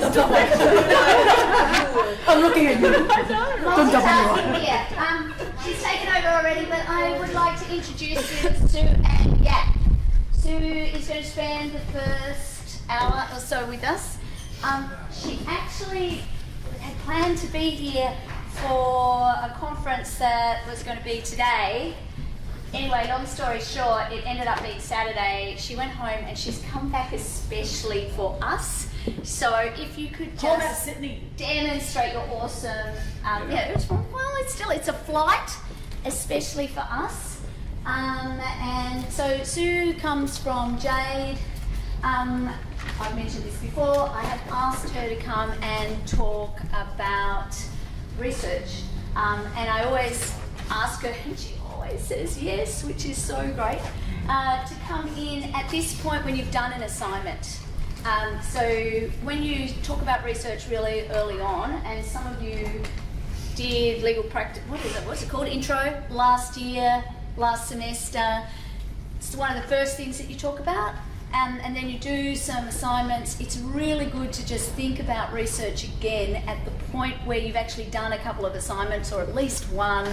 Don't jump on. I'm looking at you. Don't jump on. Yeah, she's taken over already, but I would like to introduce you to Sue Ann Yap. Sue is going to spend the first hour or so with us. She actually had planned to be here for a conference that was going to be today. Anyway, long story short, it ended up being Saturday. She went home and she's come back especially for us. So if you could just demonstrate your awesome, it's a flight, especially for us. And so Sue comes from Jade. I've mentioned this before. I have asked her to come and talk about research. And I always ask her, and she always says yes, which is so great, to come in at this point when you've done an assignment. So when you talk about research really early on, and some of you did legal practice, what's it called, intro, last year, last semester, it's one of the first things that you talk about. And then you do some assignments. It's really good to just think about research again at the point where you've actually done a couple of assignments, or at least one,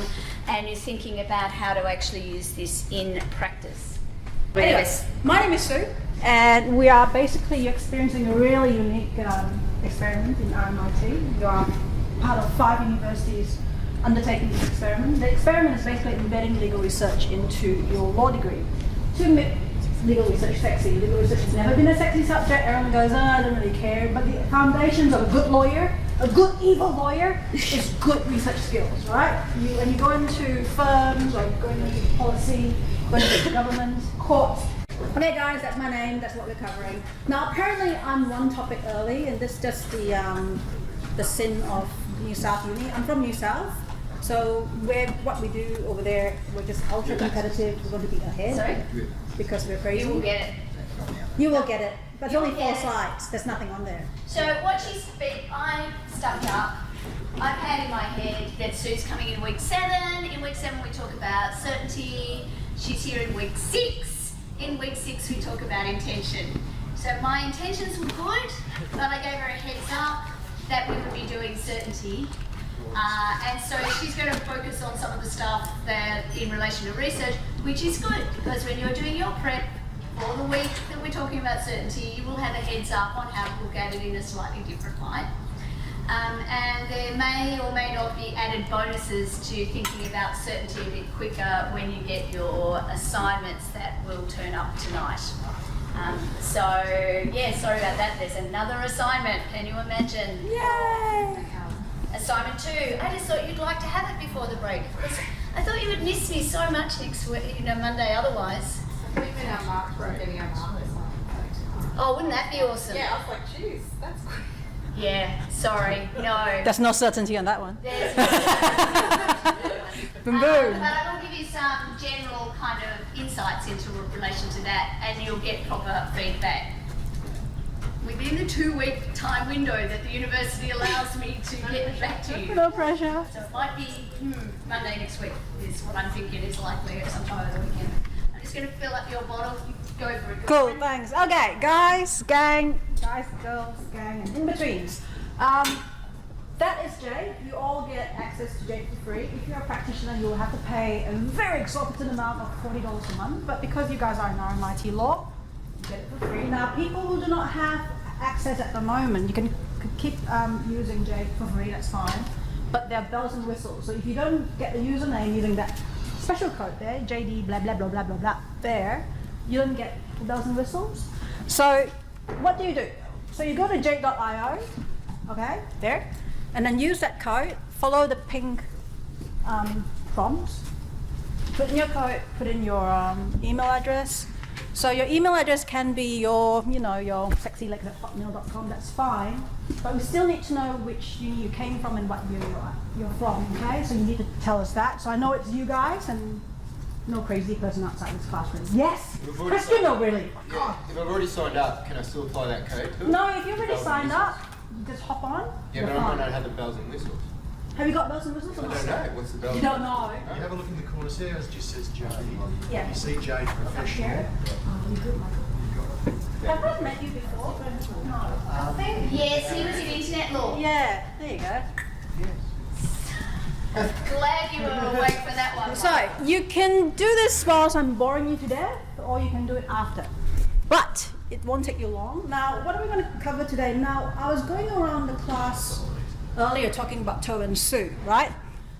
and you're thinking about how to actually use this in practice. Anyways, my name is Sue, and we are basically experiencing a really unique experiment in RMIT. You are part of 5 universities undertaking this experiment. The experiment is basically embedding legal research into your law degree. Legal research sexy. Legal research has never been a sexy subject. Everyone goes, I don't really care. But the foundations of a good lawyer, a good evil lawyer, is good research skills, right? When you go into firms, or go into policy, go into government, courts. Okay guys, that's my name, that's what we're covering. Now apparently I'm one topic early, and this is just the sin of New South Uni. I'm from New South. So what we do over there, we're just ultra competitive. We're going to be ahead. Sorry? Because we're crazy. You will get it. You will get it. But it's only 4 slides. There's nothing on there. So what I stuck up. I've had in my head that Sue's coming in week 7. In week 7 we talk about certainty. She's here in week 6. In week 6 we talk about intention. So my intentions were good, but I gave her a heads up that we would be doing certainty. And so she's going to focus on some of the stuff that in relation to research, which is good, because when you're doing your prep for the week that we're talking about certainty, you will have a heads up on how to look at it in a slightly different light. And there may or may not be added bonuses to thinking about certainty a bit quicker when you get your assignments that will turn up tonight. So yeah, sorry about that. There's another assignment. Can you imagine? Yay! Assignment 2. I just thought you'd like to have it before the break. I thought you would miss me so much next week, Monday otherwise. We've been our mark for getting our mark. Oh, wouldn't that be awesome? Yeah, I was like, geez, that's quick. Yeah, sorry, no. There's no certainty on that one. There's Boom, boom. But I will give you some general kind of insights into relation to that, and you'll get proper feedback. Within the 2-week time window that the university allows me to get back to you. No pressure. So it might be Monday next week is what I'm thinking is likely, or sometime over the weekend. I'm just going to fill up your bottle. Go for it. Cool, thanks. Okay, guys, gang, guys, girls, gang, and in-betweens. That is Jade. You all get access to Jade for free. If you're a practitioner, you'll have to pay a very exorbitant amount of $40 a month. But because you guys are in RMIT law, you get it for free. Now, people who do not have access at the moment, you can keep using Jade for free, that's fine. But there are bells and whistles. So if you don't get the username using that special code there, JD blah blah blah blah blah blah there, you don't get the bells and whistles. So what do? So you go to jade.io, okay, there, and then use that code, follow the pink prompts, put in your code, put in your email address. So your email address can be your, your sexylegs@hotmail.com, that's fine. But we still need to know which uni you came from and what year you're from, okay? So you need to tell us that. So I know it's you guys and no crazy person outside this classroom. Yes! Question or really? Yeah, if I've already signed up, can I still apply that code to it? No, if you've already signed up, you just hop on. Yeah, but I might not have the bells and whistles. Have you got bells and whistles? I don't know. What's the bells? You don't know? You have a look in the corner there, it just says Jade. Yeah. You see Jade Professional. Here? Oh, you good, Michael. You got it. Have I met you before? No. I think. Yes, he was in internet law. Yeah, there you go. Glad you were awake for that one. So, you can do this whilst I'm boring you to death, or you can do it after. But, it won't take you long. Now, what are we going to cover today? Now, I was going around the class earlier talking about toe and sue, right?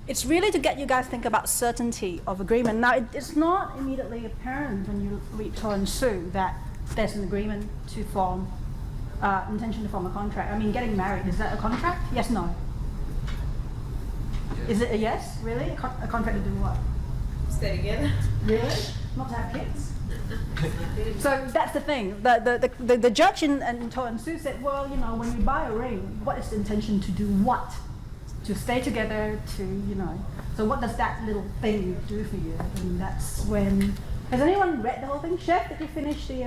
It's really to get you guys think about certainty of agreement. Now, it's not immediately apparent when you read toe and sue that there's an agreement to form, intention to form a contract. I mean, getting married, is that a contract? Yes, no. Is it a yes? Really? A contract to do what? Stay together. Really? Not to have kids? So that's the thing. The judge in Toe and Sue said, well, you know, when you buy a ring, what is the intention to do what? To stay together, to, you know. So what does that little thing do for you? And that's when... Has anyone read the whole thing? Chef, did you finish the...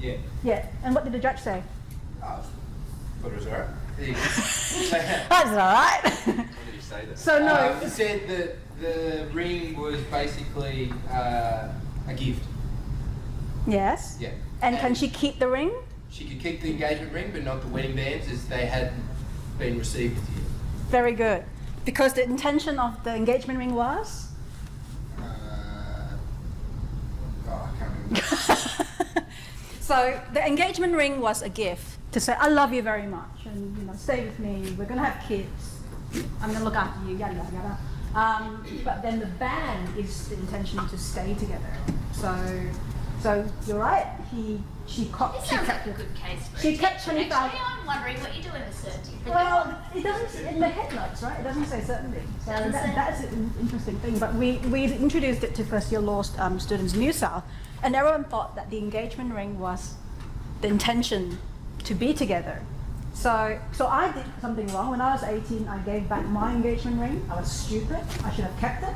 Yeah. Yeah. And what did the judge say? Thought it was alright. That's all right. What did he say then? So no... He said that the ring was basically a gift. Yes. Yeah. And can she keep the ring? She could keep the engagement ring, but not the wedding bands, as they hadn't been received as yet. Very good. Because the intention of the engagement ring was? I can't remember. So the engagement ring was a gift to say, I love you very much, and you know, stay with me, we're gonna have kids, I'm gonna look after you, yada yada yada. But then the band is the intention to stay together. So you're right, she This kept sounds like a it. good case for She a kept tension. 25. Actually, I'm wondering what you do in the certainty. Well, it doesn't, in the headnotes, right? It doesn't say certainty. So Doesn't say. that's an interesting thing. But we introduced it to first year law students in New South, and everyone thought that the engagement ring was the intention to be together. So I did something wrong. When I was 18, I gave back my engagement ring. I was stupid. I should have kept it.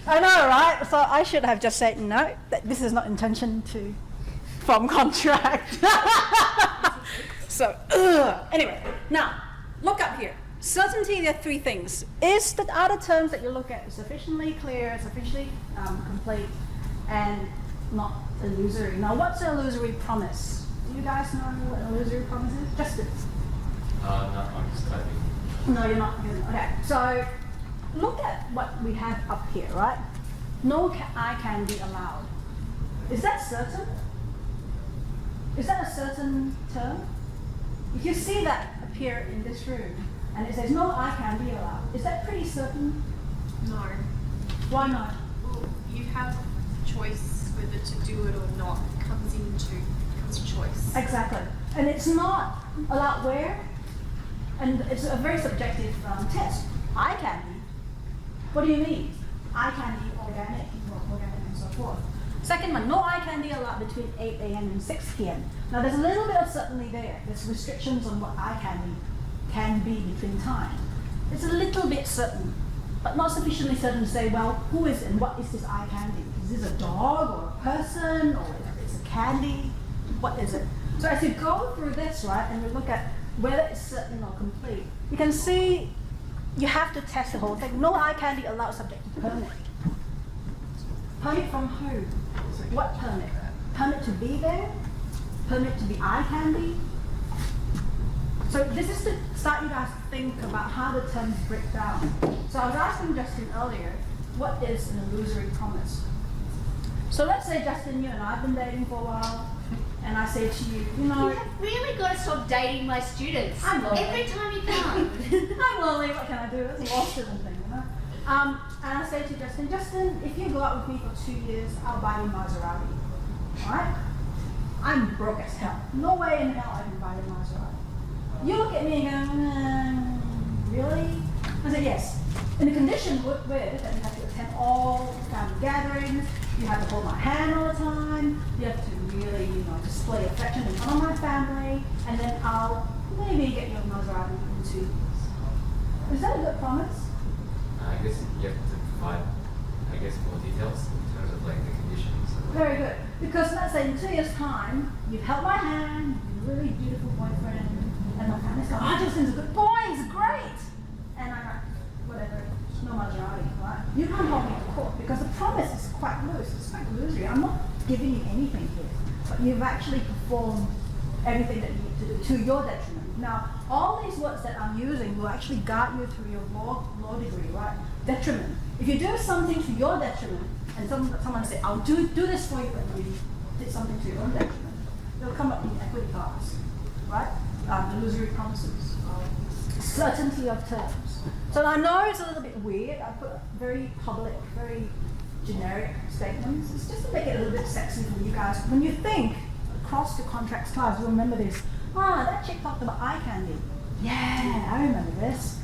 I know, right? So I should have just said, no, that this is not intention to form contract. So, anyway, now, look up here. Certainty, there are three things. Is the other terms that you look at sufficiently clear, sufficiently complete, and not illusory? Now, what's an illusory promise? Do you guys know what an illusory promise is? Justin? No, I'm just typing. No, you're not. Okay, so look at what we have up here, right? No eye candy allowed. Is that certain? Is that a certain term? If you see that appear in this room and it says no eye candy allowed, is that pretty certain? No. Why not? Well, you have choice whether to do it or not. It comes choice. Exactly. And it's not allowed where? And it's a very subjective test. Eye candy. What do you mean? Eye candy, organic and so forth. Second one, no eye candy allowed between 8 a.m. and 6 p.m. Now there's a little bit of certainty there. There's restrictions on what eye candy can be between time. It's a little bit certain, but not sufficiently certain to say, well, who is it and what is this eye candy? Is this a dog or a person or is it candy? What is it? So as you go through this, right, and you look at whether it's certain or complete, you can see you have to test the whole thing. No eye candy allowed subject to permit. Permit from who? What permit? Permit to be there? Permit to be eye candy? So this is to start you guys to think about how the terms break down. So I was asking Justin earlier, what is an illusory promise? So let's say Justin, you and I have been dating for a while, and I say to you, you know, You have really got to stop dating my students. I'm lonely. Every time you come. I'm lonely, what can I do? It's a lost student thing, you know? And I say to Justin, if you go out with me for 2 years, I'll buy you Maserati. Alright? I'm broke as hell. No way in hell I can buy you Maserati. You look at me and go, really? I say, yes. In the condition with that you have to attend all family gatherings, you have to hold my hand all the time, you have to really, you know, display affection in front of my family, and then I'll maybe get you a Maserati in 2 years. Is that a good promise? I guess you have to provide, more details in terms of like the conditions. Very good. Because let's say in 2 years' time, you've held my hand, you're a really beautiful boyfriend, and my family's go, oh, Justin's a good boy, he's great. And I'm like, whatever, no Maserati, right? You can't hold me to court because the promise is quite loose, it's quite illusory. I'm not giving you anything here. but you've actually performed everything that you need to do to your detriment. Now, all these words that I'm using will actually guide you through your law degree, right? Detriment. If you do something to your detriment, and someone say, I'll do this for you, but you did something to your own detriment, it'll come up in equity class, right? Illusory promises, certainty of terms. So I know it's a little bit weird. I put very public, very generic statements. It's just to make it a little bit sexy for you guys. When you think across the contracts class, you remember this. That chick talked about eye candy. Yeah, I remember this.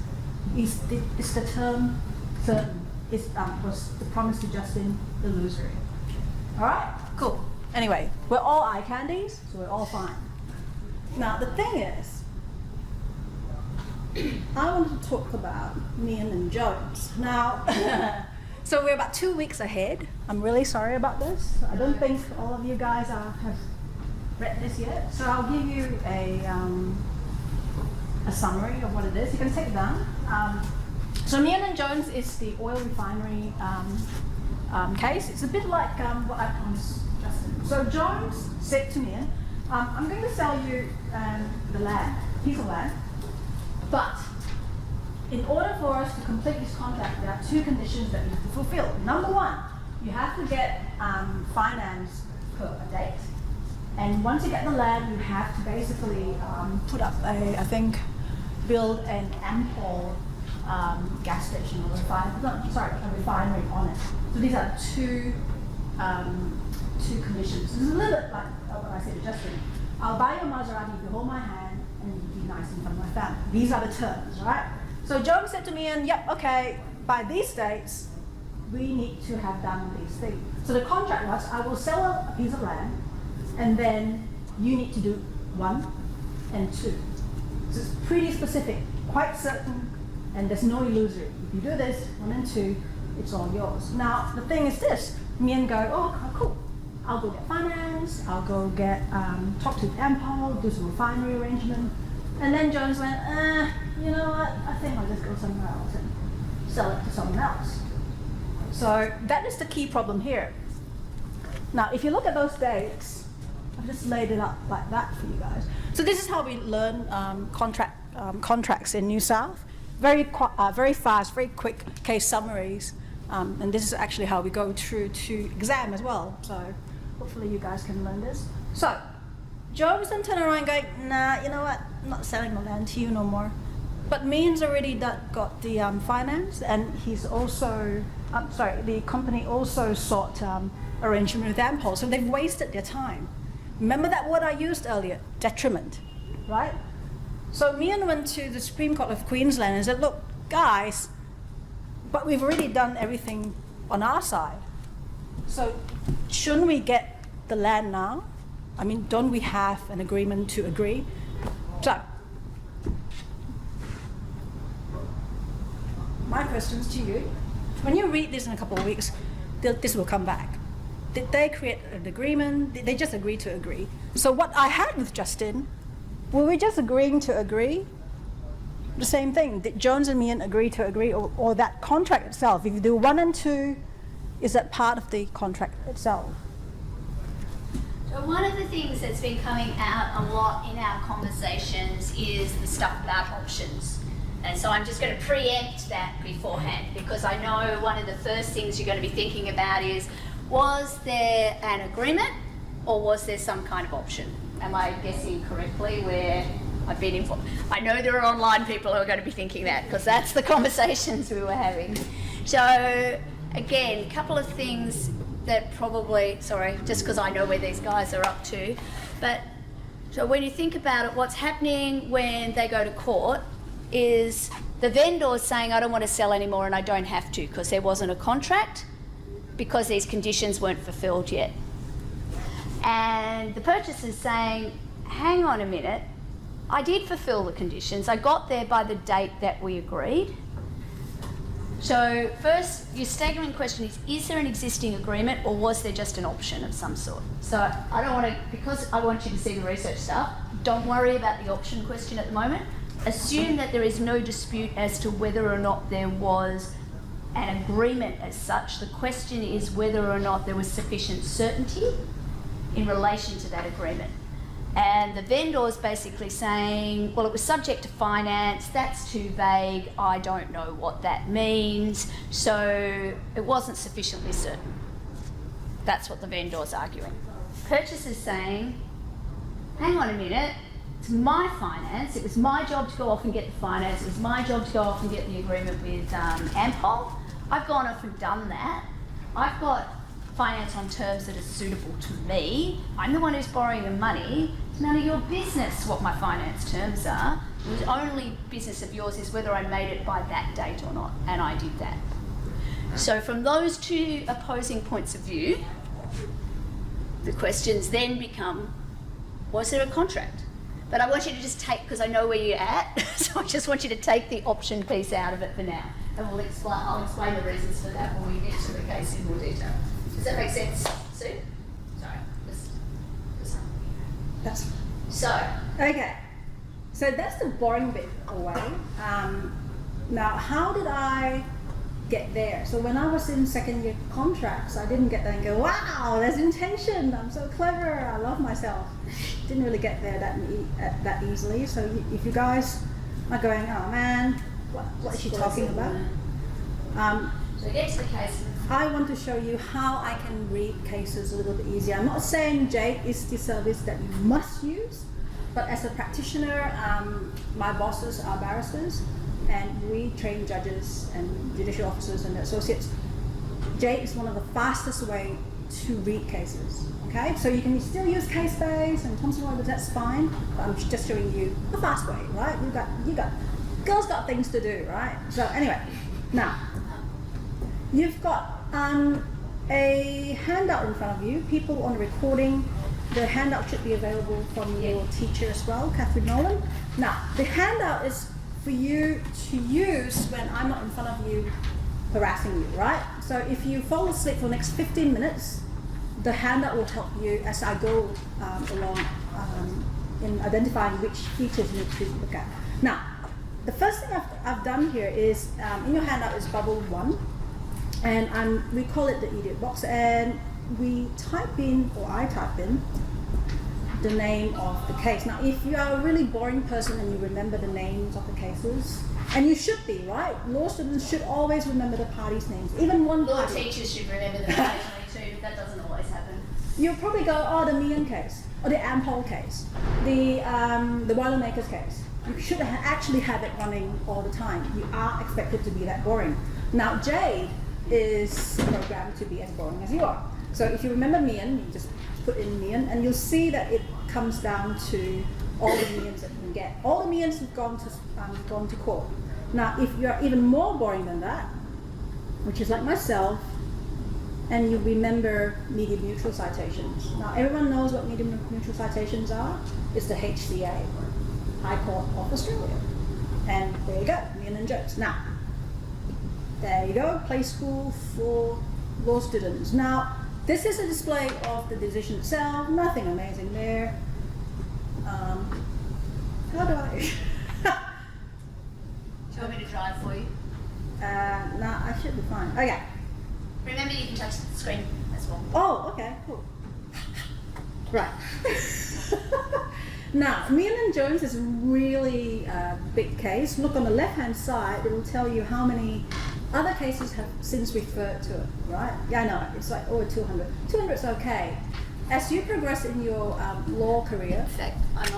Is the term certain? Was the promise to Justin illusory? All right, cool. Anyway, we're all eye candies, so we're all fine. Now the thing is, I want to talk about Mian and Jones. Now, so we're about 2 weeks ahead. I'm really sorry about this. I don't think all of you guys have read this yet. So I'll give you a summary of what it is. You can take it down. So Mian and Jones is the oil refinery case. It's a bit like what I promised Justin. So Jones said to Mian, I'm going to sell you the land, piece of land, but in order for us to complete this contract, there are 2 conditions that you have to fulfill. Number 1, you have to get finance per a date. And once you get the land, you have to basically put up build an ample gas station or a refinery on it. So these are 2 conditions. It's a little bit like what I said to Justin. I'll buy your Maserati if you hold my hand and you be nice in front of my family. These are the terms, right? So Jones said to me, and yep, okay, by these dates, we need to have done these things. So the contract was, I will sell a piece of land, and then you need to do 1 and 2. So it's pretty specific, quite certain, and there's no illusory. If you do this, 1 and 2, it's all yours. Now, the thing is this, me and go, oh, cool. I'll go get finance, I'll go get, talk to Ampol, do some refinery arrangement. And then Jones went, you know what, I think I'll just go somewhere else and sell it to someone else. So that is the key problem here. Now, if you look at those dates, I've just laid it up like that for you guys. So this is how we learn contracts in New South. Very fast, very quick case summaries. And this is actually how we go through to exam as well. So hopefully you guys can learn this. So Jones then turned around going, nah, you know what, I'm not selling the land to you no more. But Means already got the finance, and he's also, the company also sought arrangement with Ampol. So they've wasted their time. Remember that word I used earlier, detriment, right? So Mian went to the Supreme Court of Queensland and said, look, guys, but we've already done everything on our side. So shouldn't we get the land now? I mean, don't we have an agreement to agree? So, my questions to you, when you read this in a couple of weeks, this will come back. Did they create an agreement? Did they just agree to agree? So what I had with Justin, were we just agreeing to agree? The same thing. Did Jones and Mian agree to agree, or that contract itself? If you do 1 and 2, is that part of the contract itself? So one of the things that's been coming out a lot in our conversations is the stuff about options. And so I'm just going to preempt that beforehand, because I know one of the first things you're going to be thinking about is, was there an agreement or was there some kind of option? Am I guessing correctly where I've been informed? I know there are online people who are going to be thinking that, because that's the conversations we were having. So again, a couple of things that probably, sorry, just because I know where these guys are up to, but so when you think about it, what's happening when they go to court is the vendor saying, I don't want to sell anymore and I don't have to because there wasn't a contract, because these conditions weren't fulfilled yet. And the purchaser's saying, hang on a minute, I did fulfill the conditions. I got there by the date that we agreed. So first, your statement question is there an existing agreement or was there just an option of some sort? So I don't want to, because I want you to see the research stuff, don't worry about the option question at the moment. Assume that there is no dispute as to whether or not there was an agreement as such. The question is whether or not there was sufficient certainty in relation to that agreement. And the vendor's basically saying, well, it was subject to finance, that's too vague, I don't know what that means, so it wasn't sufficiently certain. That's what the vendor's arguing. Purchaser's saying, hang on a minute, it's my finance, it was my job to go off and get the finance, it was my job to go off and get the agreement with Ampol. I've gone off and done that. I've got finance on terms that are suitable to me. I'm the one who's borrowing the money. It's none of your business what my finance terms are. The only business of yours is whether I made it by that date or not, and I did that. So from those two opposing points of view, the questions then become, was there a contract? But I want you to just take, because I know where you're at, so I just want you to take the option piece out of it for now. And I'll explain the reasons for that when we get to the case in more detail. Does that make sense, Sue? Sorry, just That's so. okay. So that's the boring bit away. Now, how did I get there? So when I was in second year contracts, I didn't get there and go, wow, there's intention, I'm so clever, I love myself. Didn't really get there that easily. So if you guys are going, oh man, what is she talking about? So get to the case. I want to show you how I can read cases a little bit easier. I'm not saying Jade is the service that you must use, but as a practitioner, my bosses are barristers, and we train judges and judicial officers and associates. Jade is one of the fastest way to read cases. Okay, so you can still use case base and Thomson Reuters, that's fine. But I'm just showing you the fast way, right? You got girls got things to do, right? So anyway, now you've got a handout in front of you. People on the recording, the handout should be available from your teacher as well, Catherine Nolan. Now the handout is for you to use when I'm not in front of you harassing you, right? So if you fall asleep for the next 15 minutes, the handout will help you as I go along in identifying which features you need to look at. Now, the first thing I've done here is, in your handout is bubble 1, and we call it the idiot box, and we type in, or I type in, the name of the case. Now, if you are a really boring person and you remember the names of the cases, and you should be, right? Law students should always remember the parties' names, even one Law party. teachers should remember them occasionally too, but that doesn't always happen. You'll probably go, oh, the Meehan case, or the Ampol case, the Boilermakers case. You should actually have it running all the time. You are expected to be that boring. Now, Jade is programmed to be as boring as you are. So if you remember Meehan, you just put in Meehan, and you'll see that it comes down to all the Meehans that you can get. All the Meehans have gone to court. Now, if you're even more boring than that, which is like myself, and you remember medium neutral citations. Now, everyone knows what medium neutral citations are. It's the HCA, High Court of Australia. And there you go, Meehan and Jones. Now, there you go, play school for law students. Now, this is a display of the decision itself, nothing amazing there. How do I? Do you want me to drive for you? Nah, I should be fine. Okay. Remember, you can touch the screen as well. Oh, okay, cool. Right. Now, Meehan and Jones is a really big case. Look on the left-hand side, it will tell you how many other cases have since referred to it, right? Yeah, I know, it's like over 200. 200 is okay. As you progress in your law career... In fact, I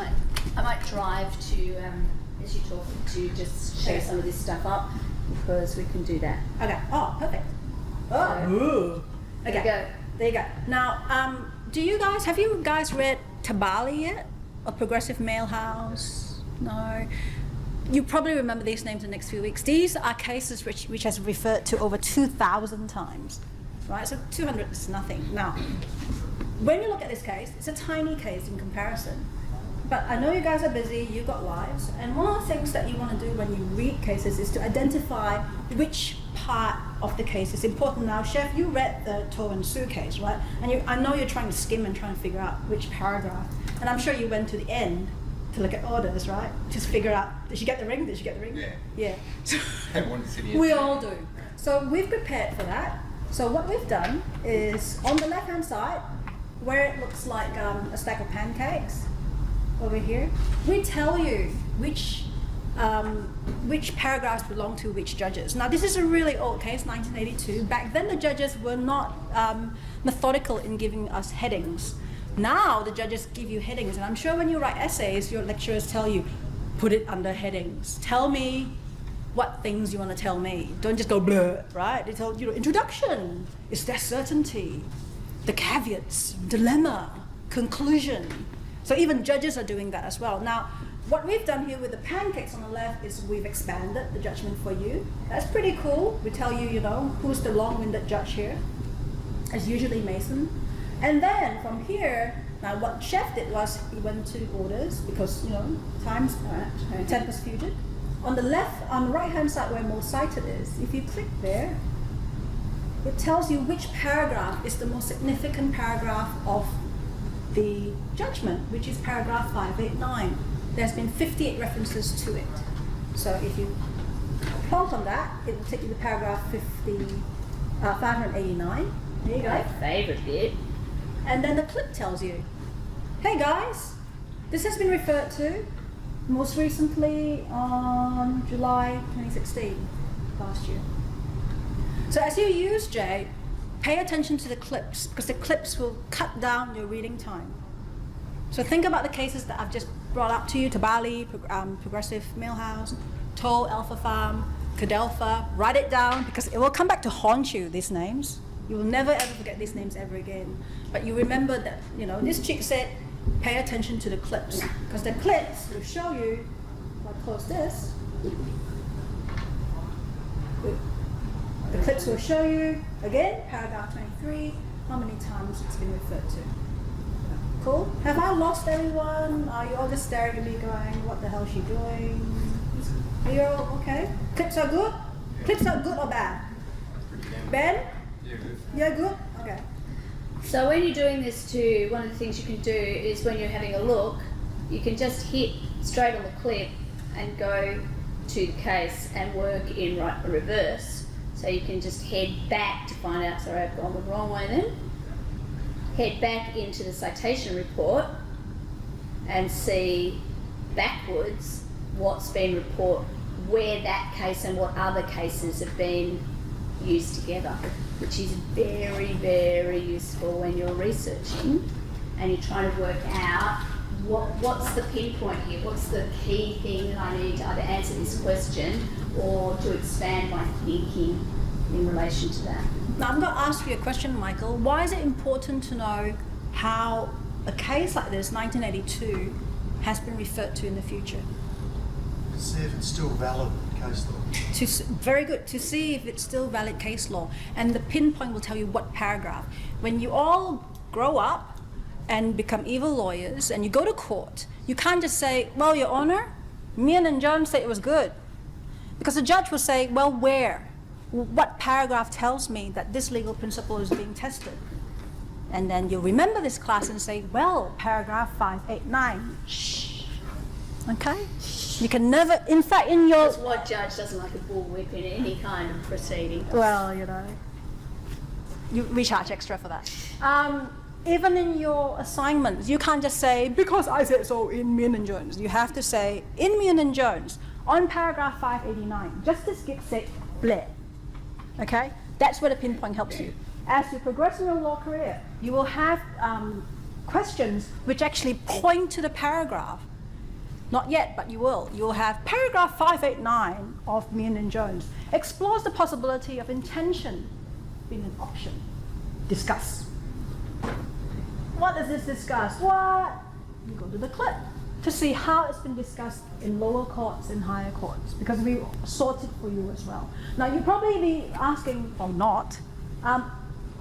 might drive to, as you talk, to just show some of this stuff up, because we can do that. Okay, oh, perfect. Oh, There you okay, go. there you go. Now, have you guys read Tabali yet? Or Progressive Mail House? No. You probably remember these names in the next few weeks. These are cases which has referred to over 2,000 times, right? So 200 is nothing. Now, when you look at this case, it's a tiny case in comparison. But I know you guys are busy, you've got lives, and one of the things that you want to do when you read cases is to identify which part of the case is important. Now, Chef, you read the To and Sue case, right? And I know you're trying to skim and trying to figure out which paragraph. And I'm sure you went to the end to look at orders, right? Just figure out, did she get the ring? Did she get the ring? Yeah. Yeah. So I wanted to see the we end. all do. So we've prepared for that. So what we've done is, on the left-hand side, where it looks like a stack of pancakes over here, we tell you which paragraphs belong to which judges. Now this is a really old case, 1982. Back then the judges were not methodical in giving us headings. Now the judges give you headings, and I'm sure when you write essays, your lecturers tell you, put it under headings. Tell me what things you want to tell me. Don't just go blur, right? They tell you, introduction, is there certainty, the caveats, dilemma, conclusion. So even judges are doing that as well. Now, what we've done here with the pancakes on the left is we've expanded the judgment for you. That's pretty cool. We tell you, who's the long-winded judge here. It's usually Mason. And then from here, now what Chef did was he went to orders because, time's tempus fugit. On the left, on the right-hand side where most cited is, if you click there, it tells you which paragraph is the most significant paragraph of the judgment, which is paragraph 589. There's been 58 references to it. So if you prompt on that, it will take you to paragraph 589. There you go. My favourite bit. And then the clip tells you, hey guys, this has been referred to most recently on July 2016, last year. So as you use Jade, pay attention to the clips, because the clips will cut down your reading time. So think about the cases that I've just brought up to you, Tabali, Progressive Millhouse, Toll, Alpha Farm, Cadelpha. Write it down, because it will come back to haunt you, these names. You will never ever forget these names ever again. But you remember that, this chick said, pay attention to the clips, because the clips will show you, if I close this, the clips will show you, again, paragraph 23, how many times it's been referred to. Cool? Have I lost everyone? Are you all just staring at me going, what the hell is she doing? Are you all okay? Clips are good? Clips are good or bad? Ben? Yeah, good. Yeah, good? Okay. So when you're doing this too, one of the things you can do is when you're having a look, you can just hit straight on the clip and go to the case and work in reverse. So you can just head back to find out, sorry, I've gone the wrong way then. Head back into the citation report and see backwards what's been reported, where that case and what other cases have been used together, which is very, very useful when you're researching and you're trying to work out what's the pinpoint here, what's the key thing that I need to either answer this question or to expand my thinking in relation to that. Now I'm going to ask you a question, Michael. Why is it important to know how a case like this, 1982, has been referred to in the future? To see if it's still valid case law. Very good. To see if it's still valid case law. And the pinpoint will tell you what paragraph. When you all grow up and become evil lawyers and you go to court, you can't just say, well, Your Honor, Meehan and Jones said it was good. Because the judge will say, well, where? What paragraph tells me that this legal principle is being tested? And then you'll remember this class and say, well, paragraph 589. Shh. Okay? You can never, in fact, in your... Because what judge doesn't like a bullwhip in any kind of proceeding? Well, we charge extra for that. Even in your assignments, you can't just say, because I said so in Meehan and Jones. You have to say, in Meehan and Jones, on paragraph 589, Justice Gibbs said, bleh. Okay? That's where the pinpoint helps you. As you progress in your law career, you will have questions which actually point to the paragraph. Not yet, but you will. You will have paragraph 589 of Meehan and Jones explores the possibility of intention being an option. Discuss. What does this discuss? What? You go to the clip to see how it's been discussed in lower courts and higher courts, because we sort it for you as well. Now you'll probably be asking, or not,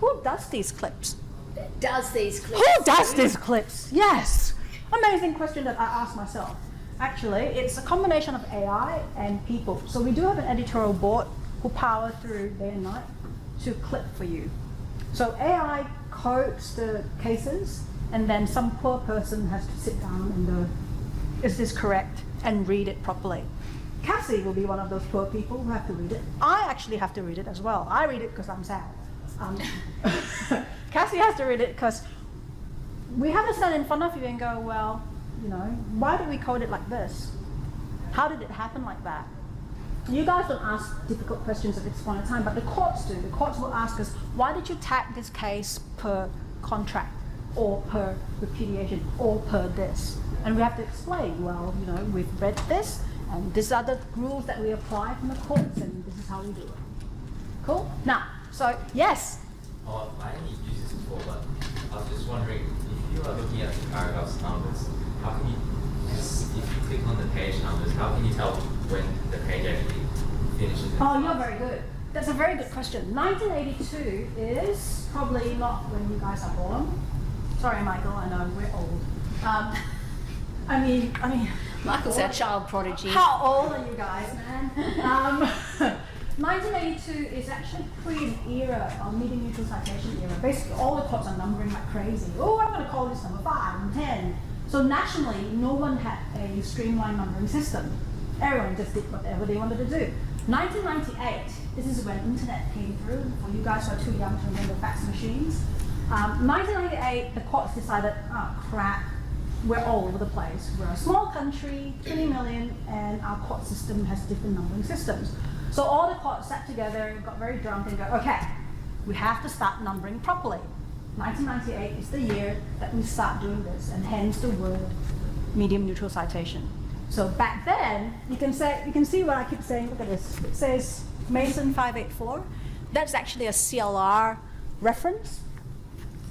who does these clips? Does these clips? Who does these clips? Yes. Amazing question that I asked myself. Actually, it's a combination of AI and people. So we do have an editorial board who power through day and night to clip for you. So AI codes the cases, and then some poor person has to sit down and go, is this correct? And read it properly. Cassie will be one of those poor people who have to read it. I actually have to read it as well. I read it because I'm sad. Cassie has to read it because we have to stand in front of you and go, well, you know, why did we code it like this? How did it happen like that? You guys don't ask difficult questions at this point in time, but the courts do. The courts will ask us, why did you tag this case per contract, or per repudiation, or per this? And we have to explain, well, you know, we've read this, and these are the rules that we apply from the courts, and this is how we do it. Cool? Now, so, yes? Oh, I only used this before, but I was just wondering, if you are looking at the paragraphs numbers, how can you, because if you click on the page numbers, how can you tell when the page actually finishes? Oh, you're very good. That's a very good question. 1982 is probably not when you guys are born. Sorry, Michael, I know, we're old. I mean, Michael's our child prodigy. how old are you guys, man? 1982 is actually pre an era of medium neutral citation era. Basically, all the courts are numbering like crazy. Oh, I'm going to call this number 5 and 10. So nationally, no one had a streamlined numbering system. Everyone just did whatever they wanted to do. 1998, this is when internet came through. For you guys who are too young to remember fax machines. 1998, the courts decided, oh crap, we're all over the place. We're a small country, 20 million, and our court system has different numbering systems. So all the courts sat together, got very drunk, and go, okay, we have to start numbering properly. 1998 is the year that we start doing this, and hence the word medium neutral citation. So back then, you can see what I keep saying. Look at this. It says Mason 584. That's actually a CLR reference.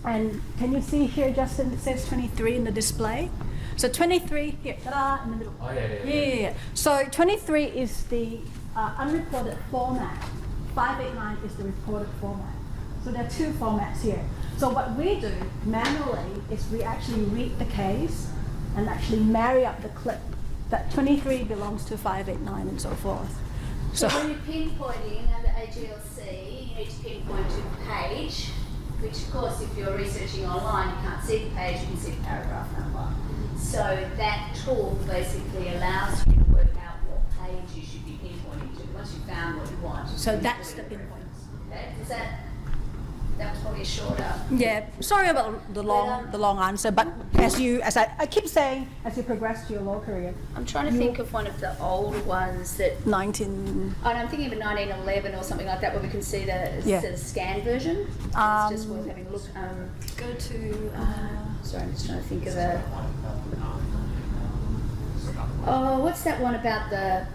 And can you see here, Justin? It says 23 in the display. So 23 here, ta-da, in the middle. Oh yeah. So 23 is the unreported format. 589 is the reported format. So there are two formats here. So what we do manually is we actually read the case and actually marry up the clip. That 23 belongs to 589 and so forth. So when you're pinpointing under AGLC, you need to pinpoint to the page, which of course if you're researching online you can't see the page, you can see the paragraph number. So that tool basically allows you to work out what page you should be pinpointing to once you've found what you want. So that's the pinpoint. Okay, is that was probably a shorter. Yeah, sorry about the long answer, but as I keep saying, as you progress to your law career, I'm trying to think of one of the older ones that. 19. Oh, and I'm thinking of a 1911 or something like that, where we can see the scanned version. It's just worth having a look. Go to. Sorry, I'm just trying to think of a. Oh, what's that one about the?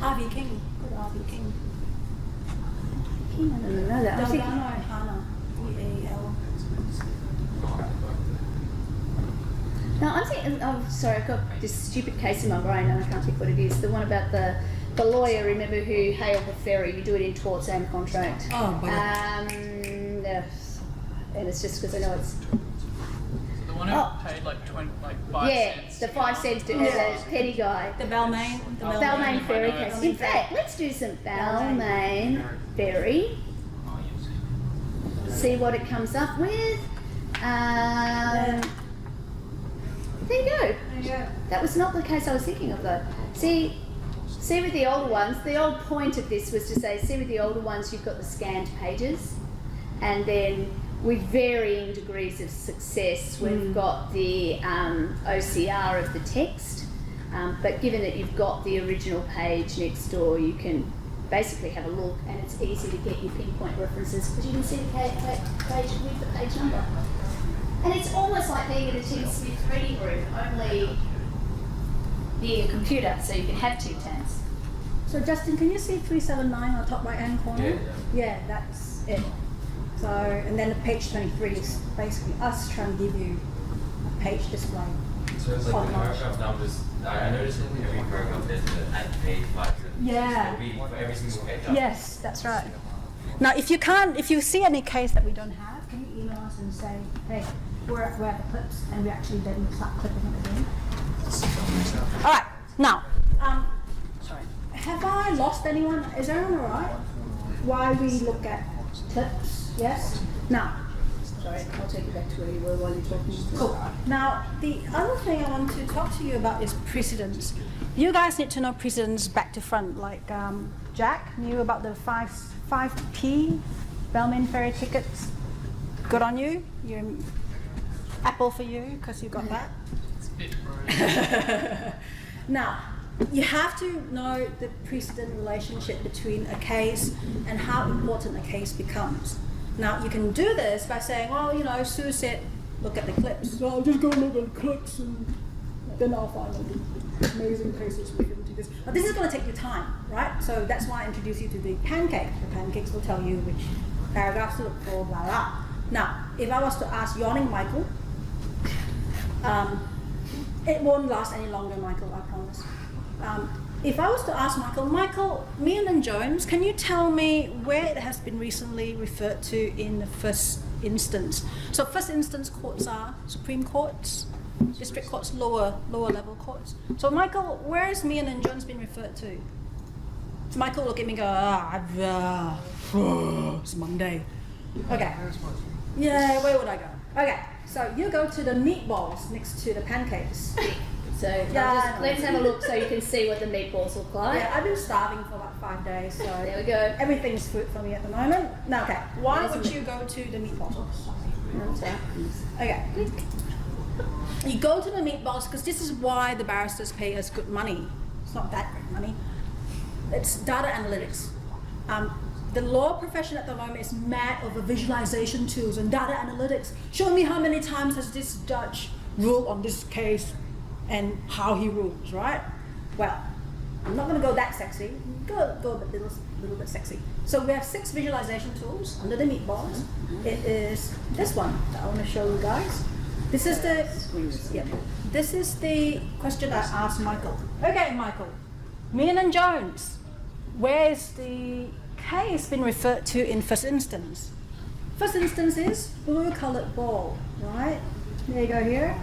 R.V. King. Good R.V. King. I don't know that. I'm thinking, Delgado and Hana. E-A-L. no, I'm thinking. Oh, sorry, I've got this stupid case in my brain and I can't think what it is. The one about the lawyer, remember, who hailed the ferry. You do it in torts and contract. Oh, Yes. And it's just because I know it's. The one who paid like 5 cents. The 5 cents to the petty guy. The Balmain. The Balmain ferry I know. case. In fact, let's do some Balmain ferry. See what it comes up with. There you go. That was not the case I was thinking of though. See with the older ones, the old point of this was to say, see with the older ones you've got the scanned pages, and then with varying degrees of success we've got the OCR of the text, but given that you've got the original page next door, you can basically have a look, and it's easy to get your pinpoint references because you can see the page with the page number. And it's almost like being in a Tim Smith reading room, only near your computer, so you can have two tabs. So Justin, can you see 379 on the top right hand corner? Yeah. Yeah, that's it. So, and then the page 23 is basically us trying to give you a page display. So it's like the Online. paragraph numbers. I noticed in every paragraph there's an at page 5. Yeah. It'll be for every single page. Yes, that's right. Now, if you see any case that we don't have, can you email us and say, hey, we're at the clips, and we actually then start clipping it again. All right. Now, sorry. Have I lost anyone? Is everyone all right? Why we look at clips? Yes. Now. Sorry, I'll take you back to where you were while you're talking. Cool. Now, the other thing I want to talk to you about is precedents. You guys need to know precedents back to front. Like Jack knew about the 5p Balmain ferry tickets. Good on you. apple for you because you got that. It's a bit rude. Now, you have to know the precedent relationship between a case and how important a case becomes. Now, you can do this by saying, well, you know, Sue said, look at the clips. So I'll just go look at the clips and then I'll find all the amazing cases we can do this. But this is going to take you time, right? So that's why I introduced you to the pancake. The pancakes will tell you which paragraphs to look for, blah, blah. Now, if I was to ask yawning Michael, it won't last any longer, Michael, I promise. If I was to ask Michael, Meehan and Jones, can you tell me where it has been recently referred to in the first instance? So first instance courts are Supreme Courts, district courts, lower level courts. So Michael, where has Meehan and Jones been referred to? So Michael look at me and go, it's Monday. Okay. Yeah, where would I go? Okay, so you go to the meatballs next to the pancakes. So Yeah, let's have a look so you can see what the meatballs look like. Yeah, I've been starving for about 5 days, so There we go. everything's food for me at the moment. Now, okay, why would you go to the meatballs? Okay, you go to the meatballs because this is why the barristers pay us good money. It's not that great money. It's data analytics. The law profession at the moment is mad over visualization tools and data analytics. Show me how many times has this judge ruled on this case and how he rules, right? Well, I'm not going to go that sexy. Go a little bit sexy. So we have 6 visualization tools under the meatballs. It is this one that I want to show you guys. This is this is the question I asked Michael. Okay, Michael, Meehan and Jones, where is the case been referred to in first instance? First instance is blue colored ball, right? There you go here.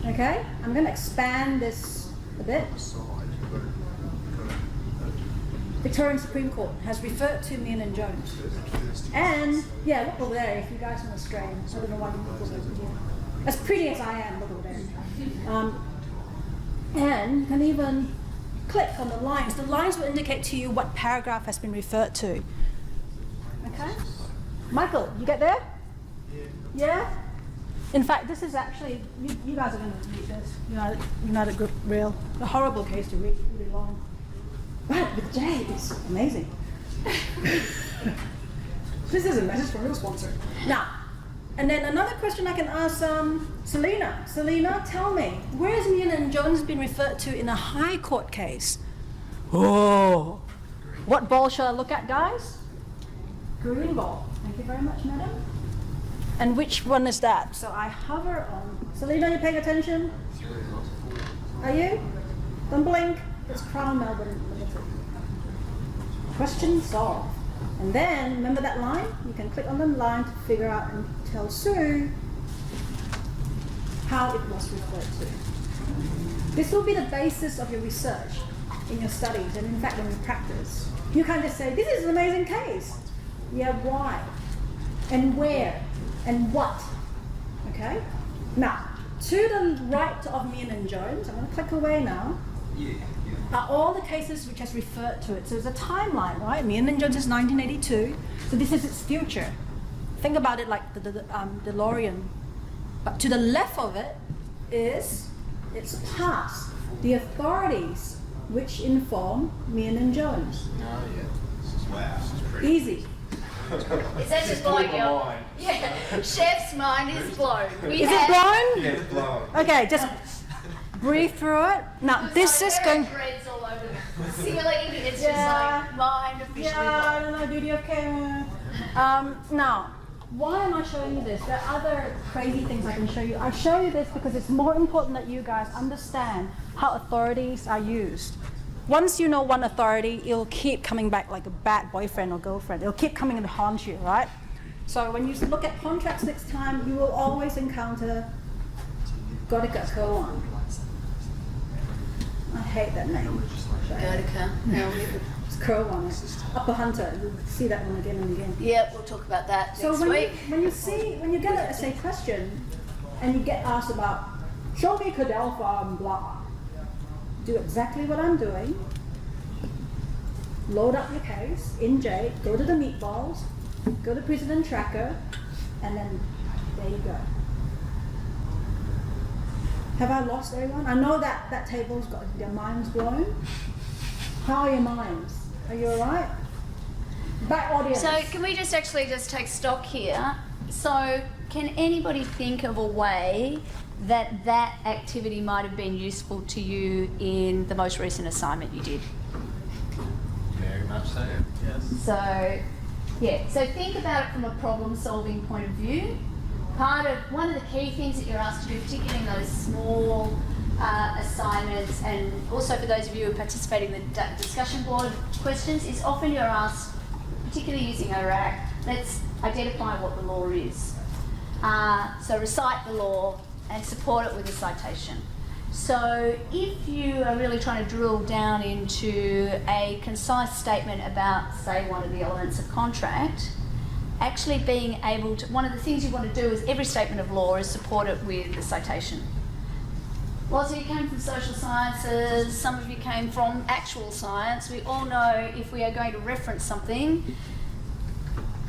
Okay, I'm going to expand this a bit. Victorian Supreme Court has referred to Meehan and Jones. And, yeah, look over there if you guys want to strain. I don't know why you look over here. As pretty as I am, look over there. And you can even click on the lines. The lines will indicate to you what paragraph has been referred to. Okay? Michael, you get there? Yeah? In fact, this is actually, you guys are going to read this. United Group Rail. A horrible case to read, really long. But with Jade, it's amazing. This is a message from your sponsor. Now, and then another question I can ask Selena. Selena, tell me, where has Meehan and Jones been referred to in a high court case? Oh, what ball shall I look at, guys? Green ball. Thank you very much, madam. And which one is that? So I hover on. Selena, you paying attention? Are you? Don't blink. It's Crown Melbourne Limited. Question solved. And then, remember that line? You can click on the line to figure out and tell Sue how it was referred to. This will be the basis of your research in your studies and in fact when you practice. You can't just say, this is an amazing case. Yeah, why? And where? And what? Okay? Now, to the right of Meehan and Jones, I'm going to click away now, are all the cases which has referred to it. So there's a timeline, right? Meehan and Jones is 1982, so this is its future. Think about it like the DeLorean. But to the left of it is its past, the authorities which inform Meehan and Jones. Oh, yeah. Wow. Easy. Is that just blowing your? Yeah, chef's mind is blown. Is it blown? Yeah, it's blown. Okay, just breathe through it. Now this is going. Dreads all over the ceiling. It's Yeah. just like mind officially Yeah, I blown. don't know, duty of care. Now, why am I showing you this? There are other crazy things I can show you. I show you this because it's more important that you guys understand how authorities are used. Once you know one authority, it'll keep coming back like a bad boyfriend or girlfriend. It'll keep coming to haunt you, right? So when you look at contracts next time, you will always encounter Godica Cohen. I hate that name. Godica. No. It's Cohen. Upper Hunter. You'll see that one again and again. Yeah, we'll talk about that So next when week. you get a essay question and you get asked about show me Cadell farm blah, do exactly what I'm doing. Load up your case in Jade, go to the meatballs, go to Precedent Tracker, and then there you go. Have I lost everyone? I know that table's got their minds blown. How are your minds? Are you alright? Back audience. So can we just actually just take stock here? So can anybody think of a way that that activity might have been useful to you in the most recent assignment you did? Very much so. Yes. So, yeah, so think about it from a problem-solving point of view. One of the key things that you're asked to do, particularly in those small assignments, and also for those of you who participate in the discussion board questions, is often you're asked, particularly using ORAC, let's identify what the law is. So recite the law and support it with a citation. So if you are really trying to drill down into a concise statement about, say, one of the elements of contract, actually being able to, one of the things you want to do is every statement of law is support it with a citation. Lots of you came from social sciences, some of you came from actual science. We all know if we are going to reference something,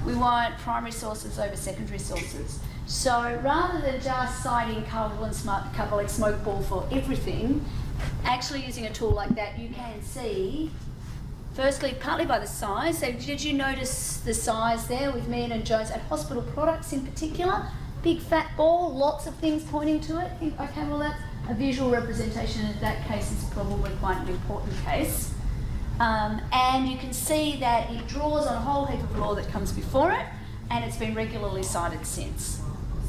we want primary sources over secondary sources. So rather than just citing Cumberland Smoke Ball for everything, actually using a tool like that, you can see, firstly, partly by the size. So did you notice the size there with Meehan and Jones and hospital products in particular? Big fat ball, lots of things pointing to it. Think, okay, well that's a visual representation. In that case is probably quite an important case. And you can see that it draws on a whole heap of law that comes before it, and it's been regularly cited since.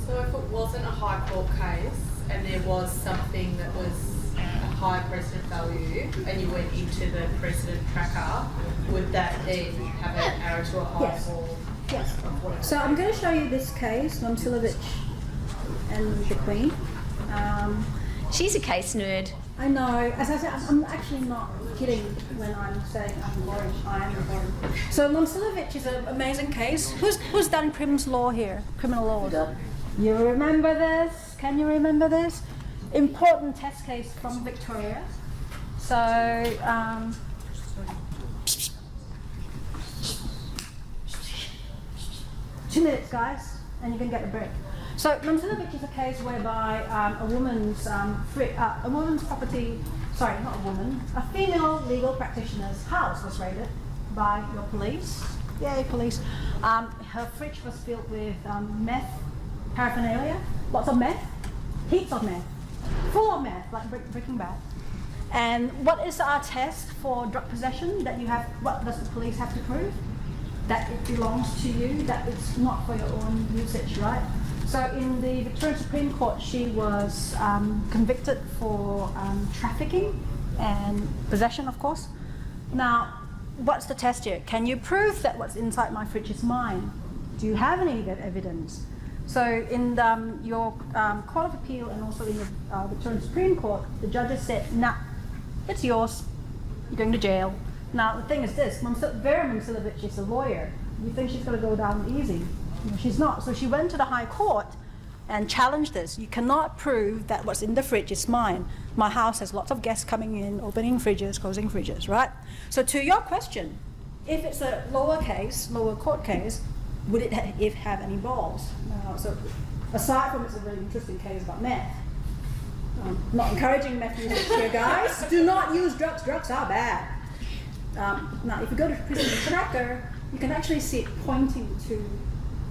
So if it wasn't a high court case and there was something that was a high precedent value and you went into the precedent tracker, would that then have an arrow to a high Yes. or Yes. whatever? So I'm going to show you this case, Momcilovic and the Queen. She's a case nerd. I know. As I said, I'm actually not kidding when I'm saying I'm boring. I am boring. So Momcilovic is an amazing case. Who's done criminal law here? Criminal law. You remember this? Can you remember this? Important test case from Victoria. So 2 minutes, guys, and you can get a break. So Momcilovic is a case whereby a woman's property, sorry, not a woman, a female legal practitioner's house was raided by your police. Yay, police. Her fridge was filled with meth paraphernalia, lots of meth, heaps of meth, full of meth, like Breaking Bad. And what is our test for drug possession that you have? What does the police have to prove? That it belongs to you, that it's not for your own usage, right? So in the Victorian Supreme Court, she was convicted for trafficking and possession, of course. Now, what's the test here? Can you prove that what's inside my fridge is mine? Do you have any evidence? So in your Court of Appeal and also in the Victorian Supreme Court, the judges said, nah, it's yours, you're going to jail. Now the thing is this, Vera Momcilovic is a lawyer. You think she's going to go down easy? No, she's not. So she went to the High Court and challenged this. You cannot prove that what's in the fridge is mine. My house has lots of guests coming in, opening fridges, closing fridges, right? So to your question, if it's a lower court case, would it have any balls? So aside from it's a really interesting case about meth, not encouraging meth usage here, guys. Do not use drugs. Drugs are bad. Now, if you go to the prison tracker, you can actually see it pointing to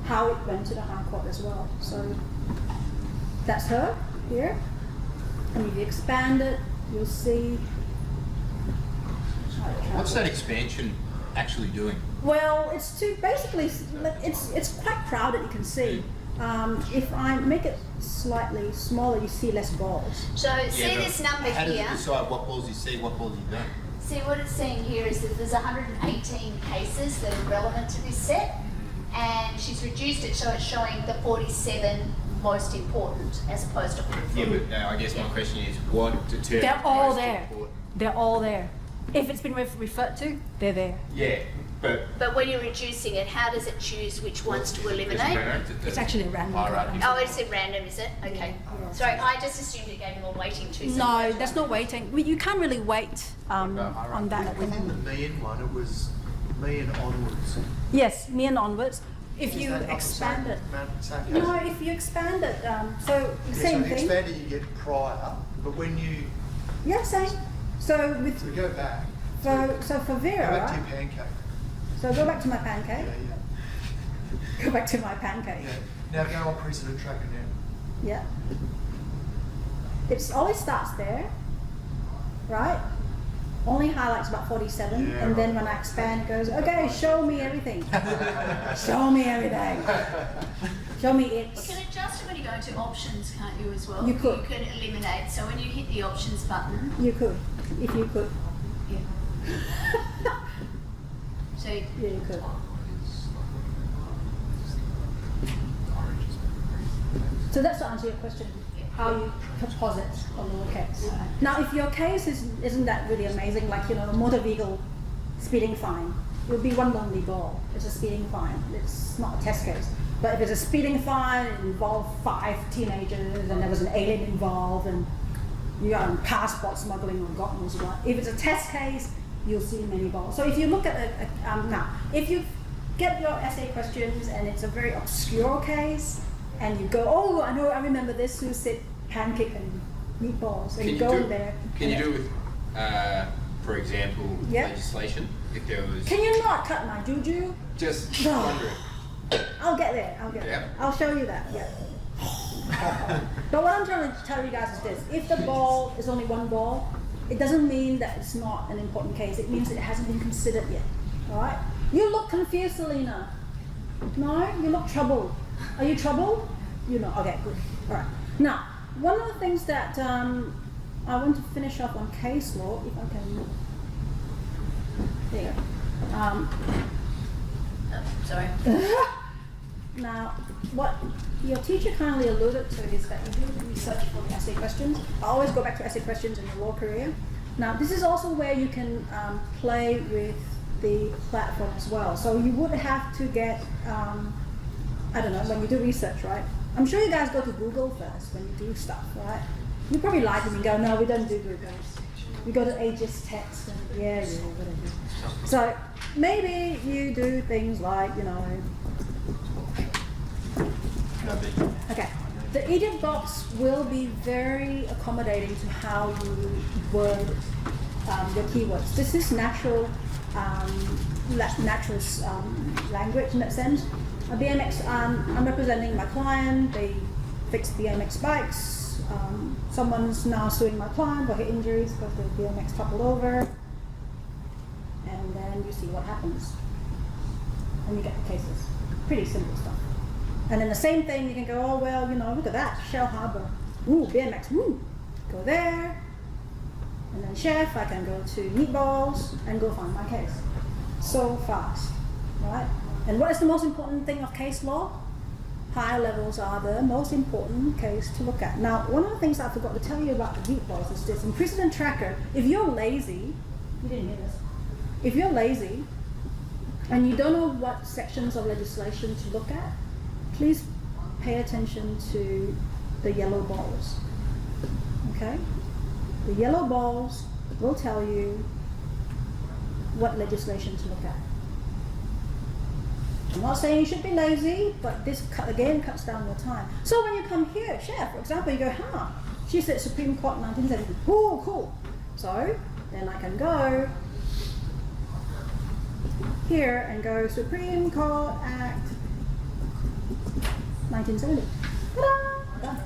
how it went to the High Court as well. So that's her here. And if you expand it, you'll see. What's that expansion actually doing? Well, it's to basically, it's quite crowded, you can see. If I make it slightly smaller, you see less balls. So see this number How does here. it decide what balls you see, what balls you don't? See what it's saying here is that there's 118 cases that are relevant to this set, and she's reduced it so it's showing the 47 most important as opposed to 44. Yeah, but I guess my question is, what determines They're all most there. important? They're all there. If it's been referred to, they're there. Yeah, but But when you're reducing it, how does it choose which ones to eliminate? It's actually a random. hierarchy. Oh, it's at random, is it? Okay. Sorry, I just assumed it gave them a weighting too. No, there's no waiting. You can't really wait on that. Within the Meehan one, it was Meehan onwards. Yes, me and onwards. if Is you that not the expand same it. Same case? No, if you expand it, so Yeah, same so thing. expanded you get prior, but when you Yeah, same. So with so go back, so for go Vera, back to your right? pancake. So go back to my Yeah, pancake. yeah, Go back to my pancake. yeah. Now go on precedent tracker now. Yeah. It always starts there, right? Only highlights about 47, Yeah, and then right. when I expand, it goes, okay, show me everything. Show me everything. Show me it. You can adjust it when you go into options, can't you, as well? You could. You can eliminate. So when you hit the options button, You could, if you could. so Yeah, you could. So that's to answer your question, how you composite a lowercase. Now, if your case isn't that really amazing, like, you know, a motor vehicle speeding fine, it would be one lonely ball. It's a speeding fine. It's not a test case. But if it's a speeding fine, it involved 5 teenagers, and there was an alien involved, and you are passport smuggling or God knows what. If it's a test case, you'll see many balls. So if you look at now, if you get your essay questions and it's a very obscure case, and you go, oh, I know, I remember this, who said pancake and meatballs, and you go in there. Can you do it with, for example, Yeah. legislation? If there was Can you not cut my juju? just No. wondering. I'll get there. I'll get there. Yeah. I'll show you that. Yeah. But what I'm trying to tell you guys is this: if the ball is only one ball, it doesn't mean that it's not an important case. It means it hasn't been considered yet. All right? You look confused, Selena. No, you look troubled. Are you troubled? You know. Okay, good. All right. Now, one of the things that I want to finish off on case law, if I can. There you go. sorry. Now, what your teacher kindly alluded to is that you do research for the essay questions. I always go back to essay questions in your law career. Now, this is also where you can play with the platform as well. So you would have to get, I don't know, when you do research, right? I'm sure you guys go to Google first when you do stuff, right? You probably lie to me and go, no, we don't do Google. We go to Aegis Text and yeah, whatever. So maybe you do things like, you know, okay. The idiot box will be very accommodating to how you word your keywords. This is natural, language in that sense. A BMX, I'm representing my client. They fixed BMX bikes. Someone's now suing my client for head injuries because the BMX toppled over. And then you see what happens. And you get the cases. Pretty simple stuff. And then the same thing, you can go, oh, well, you know, look at that, Shell Harbour. Ooh, BMX, woo. Go there. And then chef, I can go to meatballs and go find my case. So fast, right? And what is the most important thing of case law? Higher levels are the most important case to look at. Now, one of the things I forgot to tell you about the meatballs is this. In Precedent Tracker, if you're lazy, you didn't hear this. If you're lazy and you don't know what sections of legislation to look at, please pay attention to the yellow balls, okay? The yellow balls will tell you what legislation to look at. I'm not saying you should be lazy, but this again cuts down your time. So when you come here, Chef, for example, you go, she said Supreme Court 1970. Oh, cool. So then I can go here and go Supreme Court Act 1970. Ta-da! Done.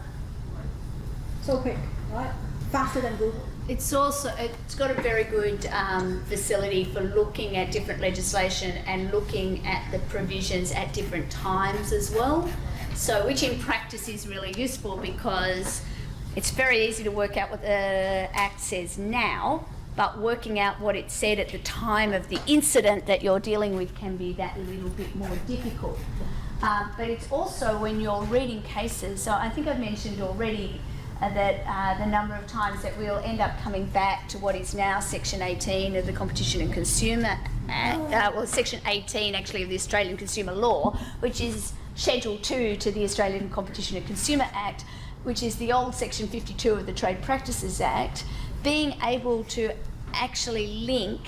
So quick, right? Faster than Google. It's got a very good facility for looking at different legislation and looking at the provisions at different times as well. So, which in practice is really useful because it's very easy to work out what the Act says now, but working out what it said at the time of the incident that you're dealing with can be that little bit more difficult. But it's also when you're reading cases, so I think I've mentioned already that the number of times that we'll end up coming back to what is now Section 18 of the Competition and Consumer Act, Section 18 actually of the Australian Consumer Law, which is Schedule 2 to the Australian Competition and Consumer Act, which is the old Section 52 of the Trade Practices Act, being able to actually link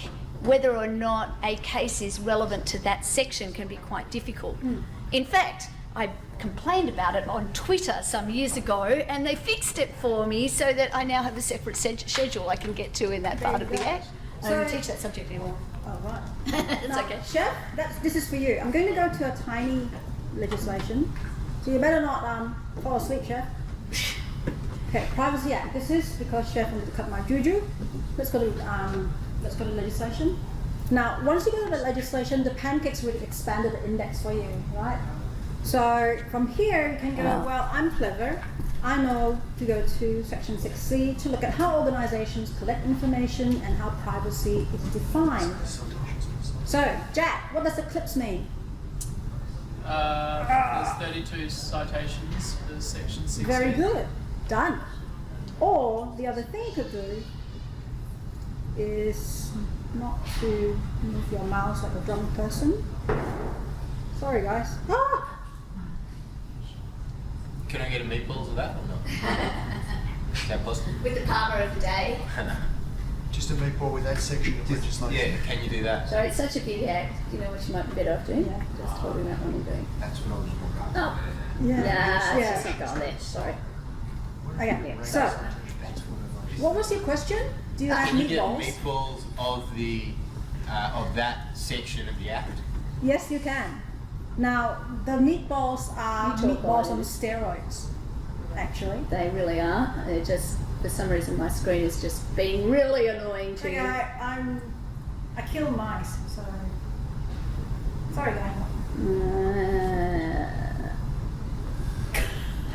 whether or not a case is relevant to that section can be quite difficult. In fact, I complained about it on Twitter some years ago, and they fixed it for me so that I now have a separate schedule I can get to in that part of the act. I don't teach that subject anymore. Oh, right. It's Now, okay. Chef, this is for you. I'm going to go to a tiny legislation, so you better not fall asleep, Chef. Okay, Privacy Act. This is because Chef wanted to cut my juju. Let's go to legislation. Now, once you go to the legislation, the pancakes will expand the index for you, right? So from here, you can go, well, I'm clever. I know to go to section 6C to look at how organizations collect information and how privacy is defined. So, Jack, what does eclipse mean? There's 32 citations for section 6. Very good. Done. Or the other thing you could do is not to move your mouse like a drunk person. Sorry, guys. Ah! Can I get a meatballs of that or not? Is that possible? With the partner of the day. Just a meatball with that section of legislation. Yeah, can you do that? So it's such a big act. You know what you might be better off doing? Yeah. Just holding that one and doing. That's what I was wondering. Oh. Yeah. Nah, it's just not going there. Sorry. Okay, so what was your question? Do you have Can you get meatballs? meatballs of that section of the act? Yes, you can. Now, the meatballs are You talk meatballs about on it. steroids, actually. They really are. They're just, for some reason, my screen is just being really annoying to Okay, you. I kill mice, so sorry, guys.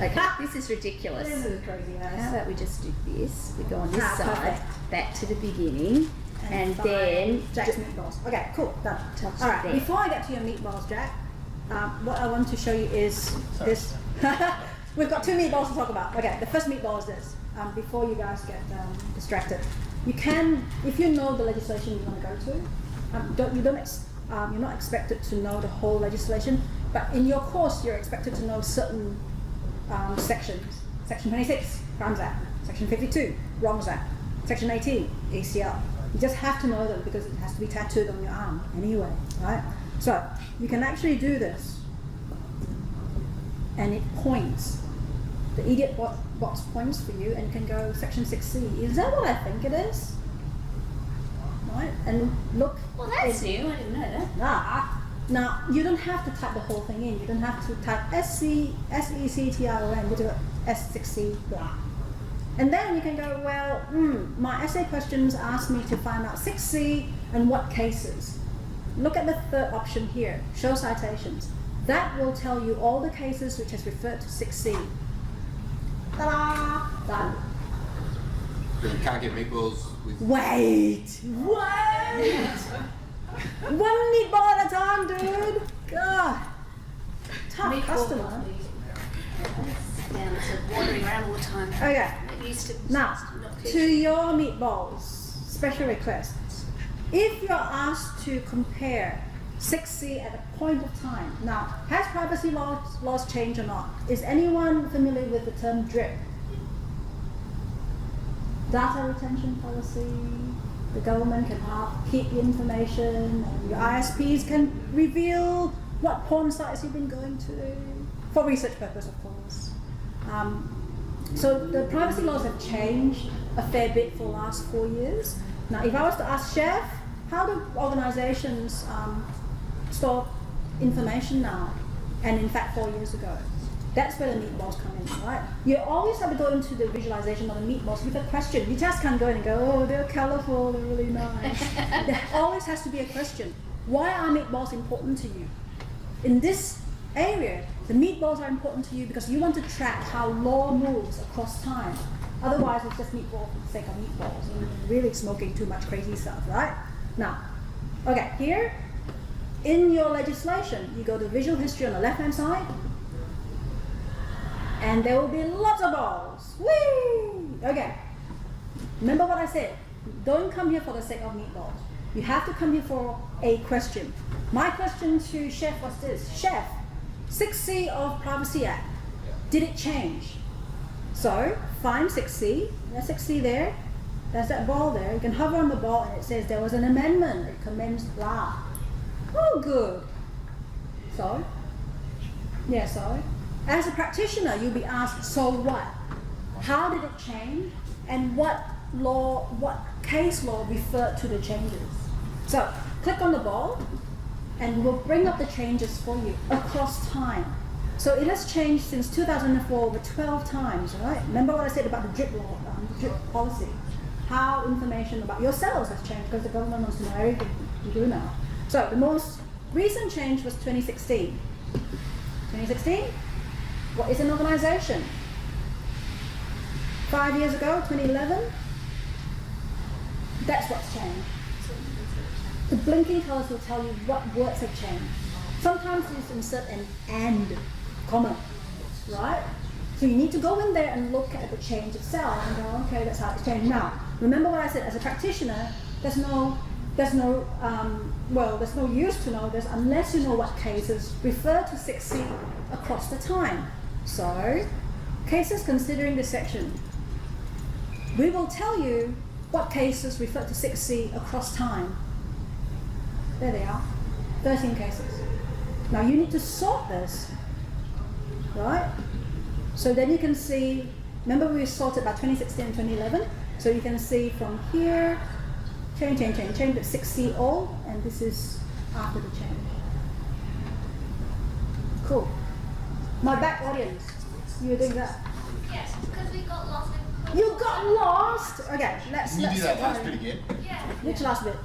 Okay, this is ridiculous. This is crazy, How guys. about we just do this? We go on this Ah, side, perfect. back to the beginning, and find then Jack's meatballs. Okay, cool, done. Touch All right, there. before I get to your meatballs, Jack, what I want to show you is this. We've got two meatballs to talk about. Okay, the first meatball is this. Before you guys get distracted, you can, if you know the legislation you want to go to, you're not expected to know the whole legislation, but in your course you're expected to know certain sections. Section 26, Crimes Act. Section 52, Wrongs Act. Section 18, ACL. You just have to know them because it has to be tattooed on your arm anyway, right? So you can actually do this, and it points. The idiot box points for you, and you can go section 6C. Is that what I think it is? Right? And look. Well, that's new. I didn't know that. Now, you don't have to type the whole thing in. You don't have to type SECTION, you do S6C, blah. And then you can go, well, my essay questions ask me to find out 6C and what cases. Look at the third option here, show citations. That will tell you all the cases which has referred to 6C. Ta-da! Done. So you can't get meatballs with. Wait! One meatball at a time, dude! God! Tough customer. Down to wandering around all the time. Okay. It used to Now, not to your meatballs, special requests. If you're asked to compare 6C at a point of time, now, has privacy laws changed or not? Is anyone familiar with the term DRIP? Data retention policy. The government can keep the information, and your ISPs can reveal what porn sites you've been going to, for research purpose, of course. So the privacy laws have changed a fair bit for the last 4 years. Now, if I was to ask Chef, how do organizations store information now? And in fact, 4 years ago. That's where the meatballs come in, right? You always have to go into the visualization of the meatballs with a question. You just can't go in and go, oh, they're colorful, they're really nice. There always has to be a question. Why are meatballs important to you? In this area, the meatballs are important to you because you want to track how law moves across time. Otherwise, it's just meatballs for the sake of meatballs. And you're really smoking too much crazy stuff, right? Now, okay, here, in your legislation, you go to visual history on the left-hand side, and there will be lots of balls. Whee! Okay. Remember what I said. Don't come here for the sake of meatballs. You have to come here for a question. My question to Chef was this. Chef, 6C of Privacy Act, did it change? So, find 6C. There's 6C there. There's that ball there. You can hover on the ball and it says there was an amendment. It commenced blah. Oh, good. So, Yeah, so as a practitioner, you'll be asked, so what? How did it change? And what case law referred to the changes? So click on the ball and we'll bring up the changes for you across time. So it has changed since 2004 over 12 times, right? Remember what I said about the drip law, drip policy? How information about yourselves has changed because the government wants to know everything you do now. So the most recent change was 2016. 2016? What is an organization? 5 years ago, 2011? That's what's changed. The blinking colors will tell you what words have changed. Sometimes you insert an and, comma, right? So you need to go in there and look at the change itself and go, okay, that's how it's changed. Now, remember what I said, as a practitioner, there's no use to know this unless you know what cases refer to 6C across the time. So, cases considering this section. We will tell you what cases refer to 6C across time. There they are, 13 cases. Now you need to sort this, right? So then you can see, remember we sorted by 2016 and 2011? So you can see from here, change, but 6C all, and this is after the change. Cool. My back audience, you were doing that? Yes, because we got lost in You got lost? Okay, let's Can you do that last go. bit again? Yeah. Which last bit?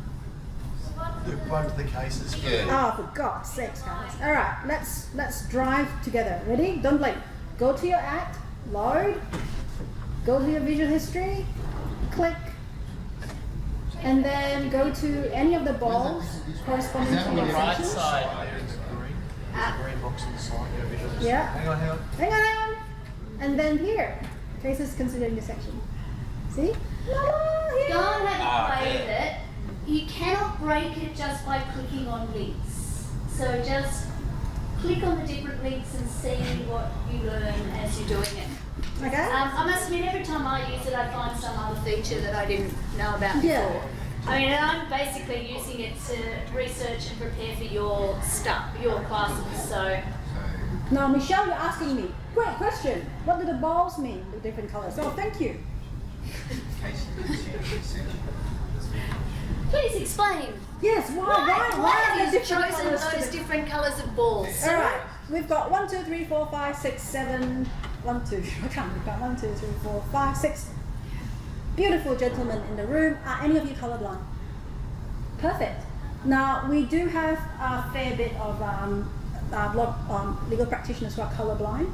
Both the cases. Yeah. Oh, for God's sakes, guys. All right, let's drive together. Ready? Don't blink. Go to your act, load, go to your visual history, click, and then go to any of the balls corresponding Is that to on your the right section. side. The green box on the side, yeah, visual. Yeah. Hang on. Hang on. And then here, cases considering the section. See? La, la, here. Go and have a play with it. You cannot break it just by clicking on links. So just click on the different links and see what you learn as you're doing it. Okay? I must admit, every time I use it, I find some other feature that I didn't know about Yeah. before. I mean, I'm basically using it to research and prepare for your stuff, your classes. So, Now, Michelle, you're asking me. Great question. What do the balls mean, the different colors? Oh, thank you. please explain. Yes, why have are the you different chosen colors? those different colours of balls? All right, we've got 1, 2, 3, 4, 5, 6, 7. 1, 2. I can't. We've got 1, 2, 3, 4, 5, 6. Beautiful gentlemen in the room. Are any of you colorblind? Perfect. Now we do have a fair bit of legal practitioners who are colorblind.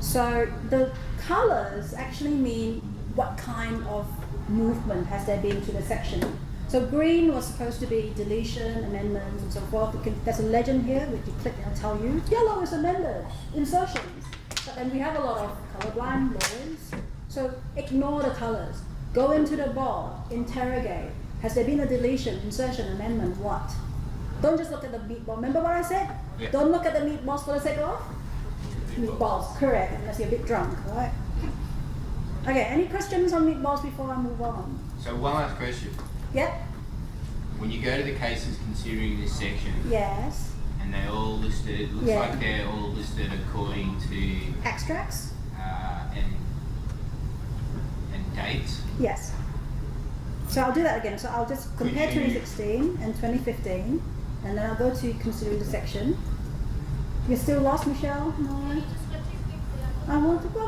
So the colors actually mean what kind of movement has there been to the section. So green was supposed to be deletion, amendments, and so forth. There's a legend here which you click and it'll tell you. Yellow is amended, insertions. But then we have a lot of colorblind lawyers. So ignore the colors. Go into the ball, interrogate. Has there been a deletion, insertion, amendment, what? Don't just look at the meatball. Remember what I said? Yeah. Don't look at the meatballs for the sake of? Meatballs, correct, unless you're a bit drunk, right? Okay, any questions on meatballs before I move on? So one last question. Yep, When you go to the cases considering this section, yes. and they're all listed, it looks Yeah. like they're all listed according to Extracts? and dates. Yes. So I'll do that again. So I'll just compare Could you- 2016 and 2015, and then I'll go to considering the section. You're still lost, Michelle? No? I want to go.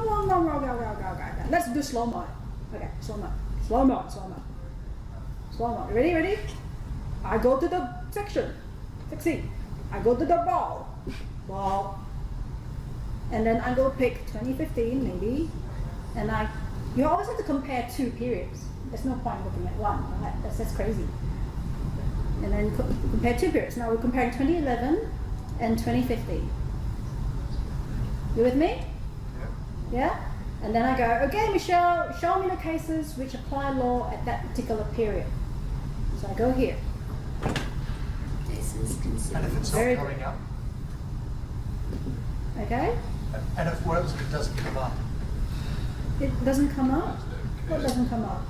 Let's do slow mode. Okay, slow mode. Slow mode. Slow mode. Ready? I go to the section. 16. I go to the ball. And then I go pick 2015 maybe. And you always have to compare two periods. There's no point looking at one, right? That's crazy. And then compare two periods. Now we're comparing 2011 and 2015. You with me? Yeah? And then I go, okay, Michelle, show me the cases which apply law at that particular period. So I go here. This is And considered. if it's not Very coming up, Okay? and if what happens if it doesn't come up? It doesn't come up? What doesn't come up?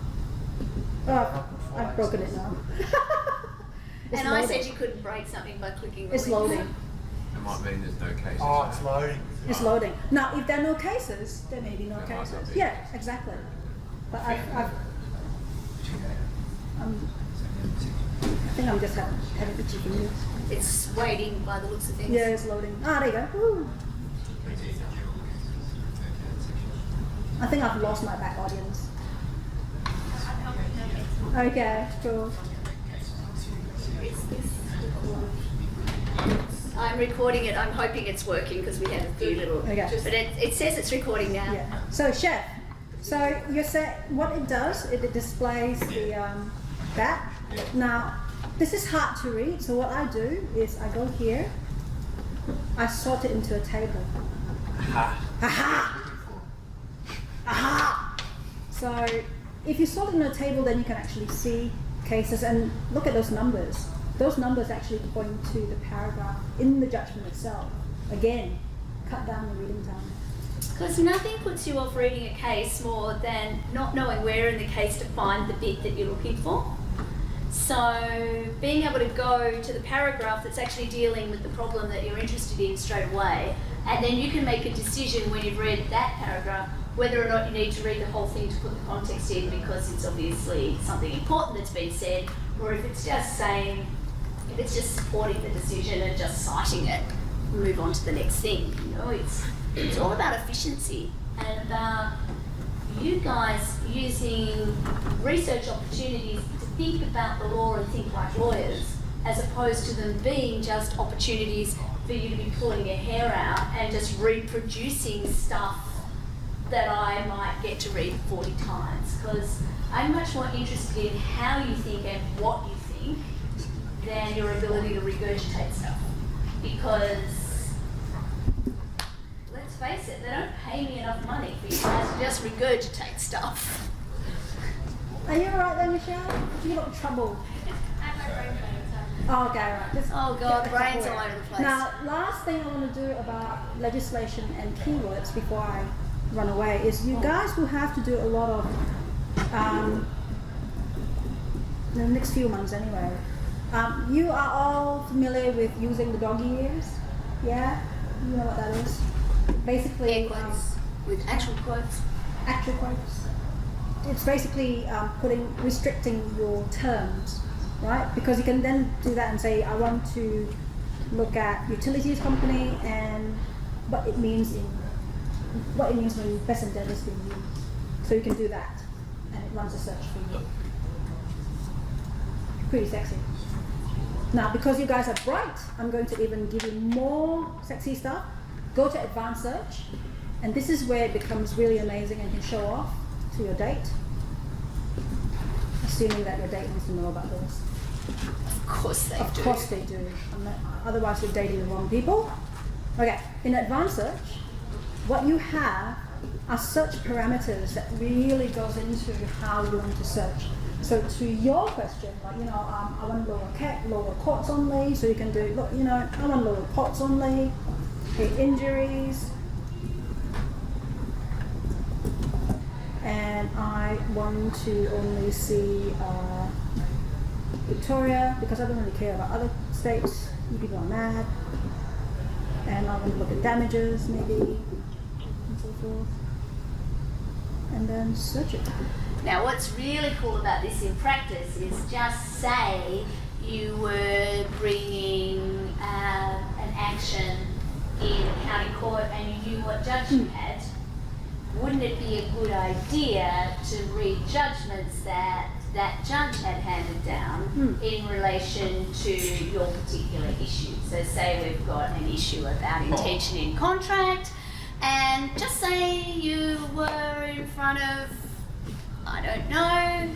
Oh, I've broken it now. It's And I loading. said you couldn't break something by clicking the It's link. loading. might mean there's no cases. Oh, it's loading. It's loading. Now, if there are no cases, there may be no There might cases. not be. Yeah, exactly. But I think I'm just having the chicken news. It's waiting by the looks of things. Yeah, it's loading. Ah, there you go. Woo. I think I've lost my back audience. Okay, cool. I'm recording it. I'm hoping it's working because we had a few little. Okay. But it says it's recording now. Yeah. So, chef. So you said what it does? It displays the that. Now, this is hard to read. So what I do is I go here. I sort it into a table. Aha. Aha. Aha. So if you sort it in a table, then you can actually see cases and look at those numbers. Those numbers actually point to the paragraph in the judgment itself. Again, cut down the reading time. Because nothing puts you off reading a case more than not knowing where in the case to find the bit that you're looking for. So being able to go to the paragraph that's actually dealing with the problem that you're interested in straight away, and then you can make a decision when you've read that paragraph whether or not you need to read the whole thing to put the context in because it's obviously something important that's been said, or if it's just saying, if it's just supporting the decision and just citing it, move on to the next thing. You know, it's all about efficiency and about you guys using research opportunities to think about the law and think like lawyers, as opposed to them being just opportunities for you to be pulling your hair out and just reproducing stuff that I might get to read 40 times. Because I'm much more interested in how you think and what you think than your ability to regurgitate stuff. Because, let's face it, they don't pay me enough money for you guys to just regurgitate stuff. Are you alright there, Michelle? You got trouble. Oh, okay, right. Just Oh get God, the brains couple all out. over the place. Now, last thing I want to do about legislation and keywords before I run away is you guys will have to do a lot of, the next few months anyway. You are all familiar with using the doggy ears? Yeah? You know what that is? Basically, Air quotes with actual quotes. actual quotes. It's basically restricting your terms, right? Because you can then do that and say, I want to look at utilities company and what it means when best endeavour is being used. So you can do that, and it runs a search for you. Pretty sexy. Now, because you guys are bright, I'm going to even give you more sexy stuff. Go to advanced search, and this is where it becomes really amazing and you can show off to your date. Assuming that your date wants to know about this. Of course they do. Of course they do. Otherwise you're dating the wrong people. Okay, in advanced search, what you have are search parameters that really goes into how you want to search. So to your question, like, I want lower courts only, so you can do, look, I want lower courts only, okay, injuries, and I want to only see Victoria, because I don't really care about other states, you people are mad, and I want to look at damages maybe, and so forth, and then search it. Now, what's really cool about this in practice is just say you were bringing an action in a county court and you knew what judge you had. Wouldn't it be a good idea to read judgments that that judge had handed down in relation to your particular issue? So say we've got an issue about intention in contract, and just say you were in front of, I don't know,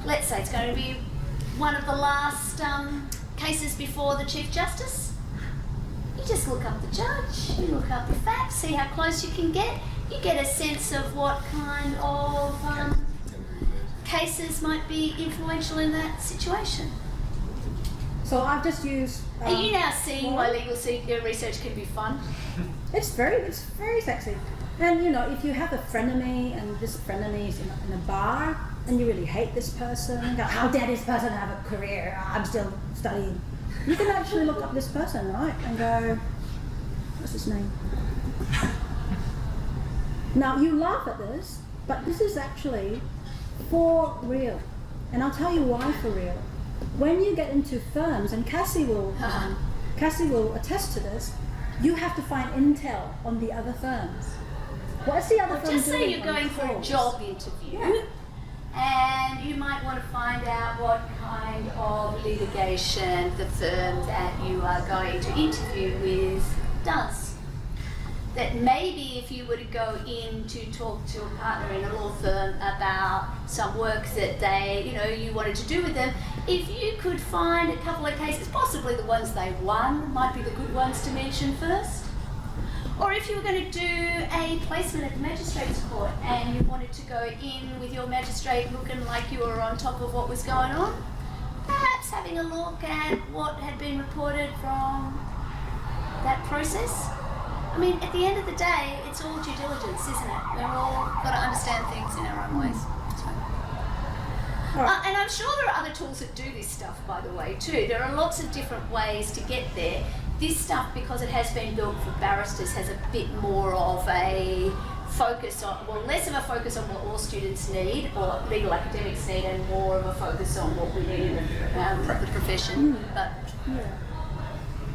let's say it's going to be one of the last cases before the Chief Justice. You just look up the judge, you look up the facts, see how close you can get. You get a sense of what kind of cases might be influential in that situation. So I've just used... Are you now seeing why legal research can be fun? It's very sexy. And if you have a frenemy and this frenemy is in a bar, and you really hate this person, go, how dare this person have a career? I'm still studying. You can actually look up this person, right, and go, what's his name? Now you laugh at this, but this is actually for real, and I'll tell you why for real. When you get into firms, and Cassie will attest to this, you have to find intel on the other firms. What's the other Well, firm just say doing you're on going for a calls? job interview, and you might want to find out what kind of litigation the firm that you are going to interview with does. That maybe if you were to go in to talk to a partner in a law firm about some work that you wanted to do with them, if you could find a couple of cases, possibly the ones they won might be the good ones to mention first. Or if you were going to do a placement at the magistrate's court and you wanted to go in with your magistrate looking like you were on top of what was going on, perhaps having a look at what had been reported from that process. I mean, at the end of the day, it's all due diligence, isn't it? We've all got to understand things in our own ways. And I'm sure there are other tools that do this stuff, by the way, too. There are lots of different ways to get there. This stuff, because it has been built for barristers, has a bit more of a focus on, well, less of a focus on what law students need or legal academics need, and more of a focus on what we need in the profession. But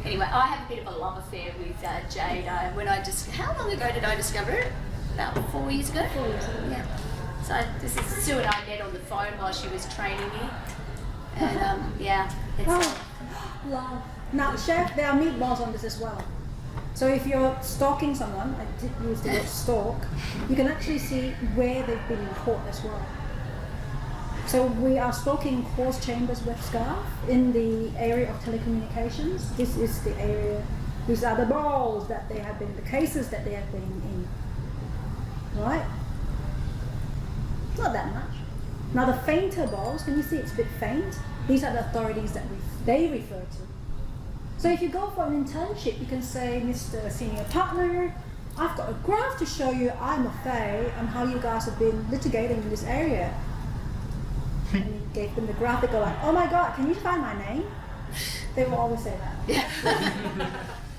anyway, I have a bit of a love affair with Jade. How long ago did I discover it? About 4 years ago? 4 years ago. Yeah. So this is Sue and I met on the phone while she was training me. And it's... Wow. Now, Chef, there are meatballs on this as well. So if you're stalking someone, I did use the word stalk, you can actually see where they've been in court as well. So we are stalking court chambers with scarf in the area of telecommunications. This is the area, these are the balls that they have been, the cases that they have been in. Right? Not that much. Now the fainter balls, can you see it's a bit faint? These are the authorities that they refer to. So if you go for an internship, you can say, Mr. Senior Partner, I've got a graph to show you I'm a fay on how you guys have been litigating in this area. And you gave them the graph, they go like, oh my God, can you find my name? They will always say that.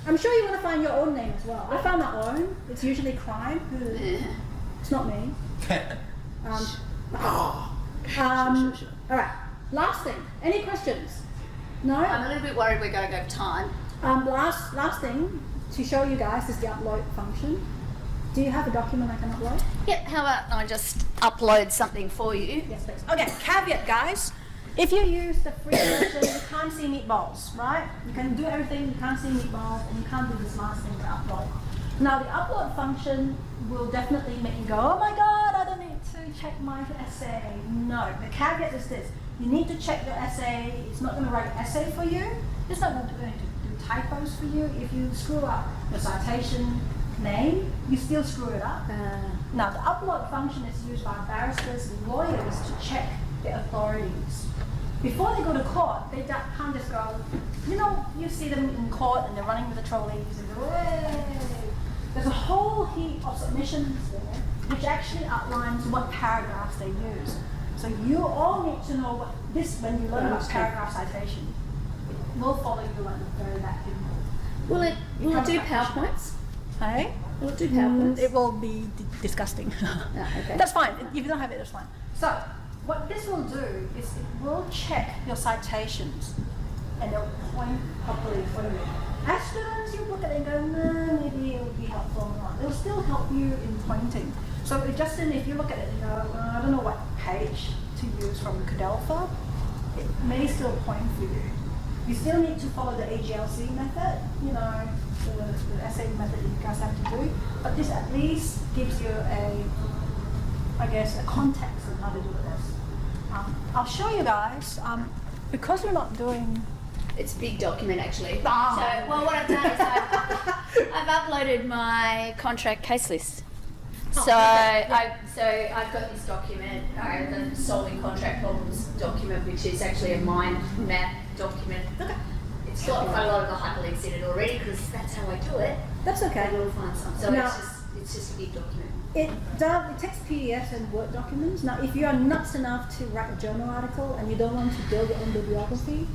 I'm sure you want to find your own name as well. I found my own. It's usually crime. It's not me. All right, last thing. Any questions? No? I'm a little bit worried we're going to go time. Last thing to show you guys is the upload function. Do you have a document I can upload? Yeah, how about I just upload something for you? Yes, please. Okay, caveat, guys. If you use the free version, you can't see meatballs, right? You can do everything, you can't see meatballs, and you can't do this last thing, the upload. Now, the upload function will definitely make you go, oh my God, I don't need to check my essay. No, the caveat is this. You need to check your essay. It's not going to write an essay for you. It's not going to do typos for you. If you screw up your citation name, you still screw it up. Now, the upload function is used by barristers and lawyers to check the authorities. Before they go to court, they can't just go, you see them in court and they're running with the trolleys and go, hey. There's a whole heap of submissions there which actually outlines what paragraphs they use. So you all need to know when you learn about paragraph citation. It will follow you like the very back in. Will it do PowerPoints? Hey? Will it do PowerPoints? It will be disgusting. Okay. That's fine. If you don't have it, that's fine. So what this will do is it will check your citations and it'll point properly for you. As students, you look at it and go, no, maybe it will be helpful or not. It will still help you in pointing. So Justin, if you look at it and go, I don't know what page to use from Cadelpha, it may still point for you. You still need to follow the AGLC method, the essay method that you guys have to do, but this at least gives you a context on how to do this. I'll show you guys, because we're not doing... It's a big document actually. Oh. So, what I've done is I've uploaded my contract case list. So I've got this document, the solving contract problems document, which is actually a mind map document. Okay. It's got quite a lot of the hyperlinks in it already because that's how I do it. That's okay. We'll find some. So No. it's just a big document. It does. It takes PDFs and Word documents. Now, if you are nuts enough to write a journal article and you don't want to build your own bibliography,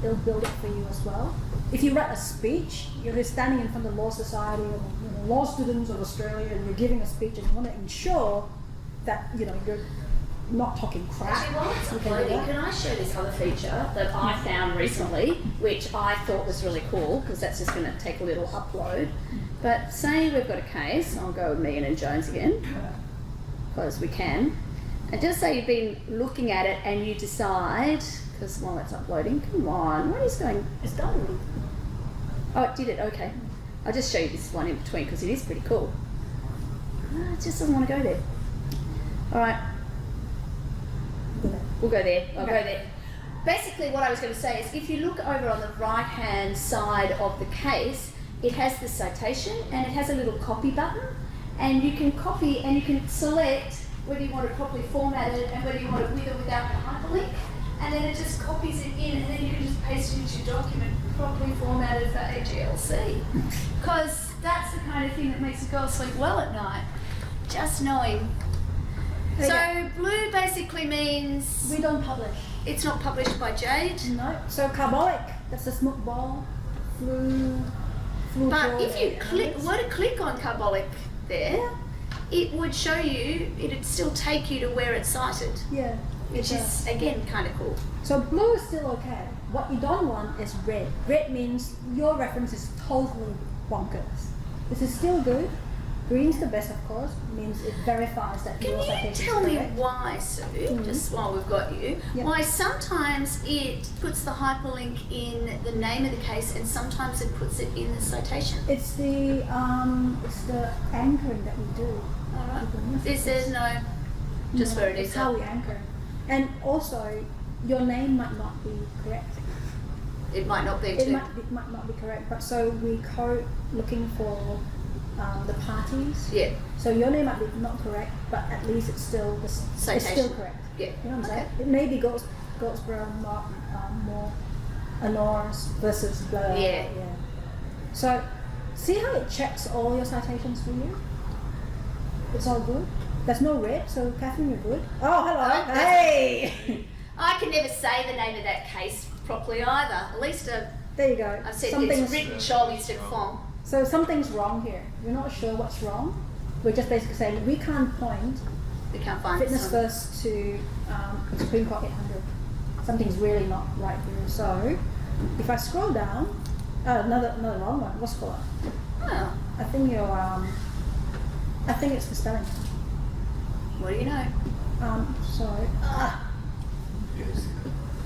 it'll build it for you as well. If you write a speech, you're standing in front of the Law Society or law students of Australia, and you're giving a speech, and you want to ensure that you're not talking crap. Actually, while it's you can do uploading, that. can I show this other feature that I found recently, which I thought was really cool, because that's just going to take a little upload. But say we've got a case, I'll go with Megan and Jones again, because we can. And just say you've been looking at it and you decide, because while it's uploading, come on, what is going, it's done. Oh, it did it, okay. I'll just show you this one in between, because it is pretty cool. It just doesn't want to go there. All right. We'll go there. I'll go there. Basically, what I was going to say is, if you look over on the right-hand side of the case, it has the citation and it has a little copy button, and you can copy and you can select whether you want it properly formatted and whether you want it with or without the hyperlink, and then it just copies it in, and then you can just paste it into your document properly formatted for AGLC. Because that's the kind of thing that makes a girl sleep well at night. Just knowing. So blue basically means We don't publish. it's not published by Jade. No. So carbolic, that's a smoke ball, flu But if you oil. were to click on carbolic there, it would show you, it'd still take you to where it's cited, Yeah. which is again kind of cool. So blue is still okay. What you don't want is red. Red means your reference is totally bonkers. This is still good. Green's the best, of course. Means it verifies that Can your you citation is tell me correct. why, Sue, just while we've got you, Yep. why sometimes it puts the hyperlink in the name of the case and sometimes it puts it in the citation? It's the anchoring that we do. Alright. This says no, just where it is. It's how we anchor. And also, your name might not be correct. It might not be It too. might not be correct, but so we code looking for the parties. Yeah. So your name might be not correct, but at least it's still it's still Citation. correct. Yeah. You know what I'm Okay. saying? It may be Goldsboro more Honors versus blah, blah, blah. Yeah. So see how it checks all your citations for you? It's all good. There's no red, so Catherine, you're good. Oh, hello. Oh, Hey. I can never say the name of that case properly either. At least There you go. I've said Something's it's written Charlie instead of Fong. So something's wrong here. We're not sure what's wrong. We're just basically saying we can't point We can't find fitness some. first to Supreme Court 800. Something's really not right here. So if I scroll down, another wrong one. What's called? Oh, I think you're I think it's the spelling. what do you know? Sorry.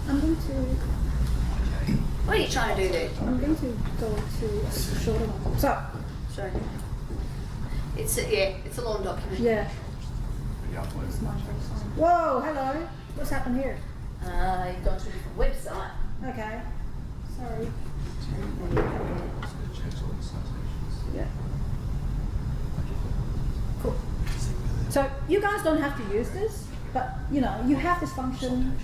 I'm going to What are you trying to do there? I'm going to go to a shorter one. So Sorry. It's a long document. yeah. It's my first time. Whoa, hello. What's happened here? You've gone to a different website. Okay. Sorry. Yeah. Cool. So you guys don't have to use this, but you have this function.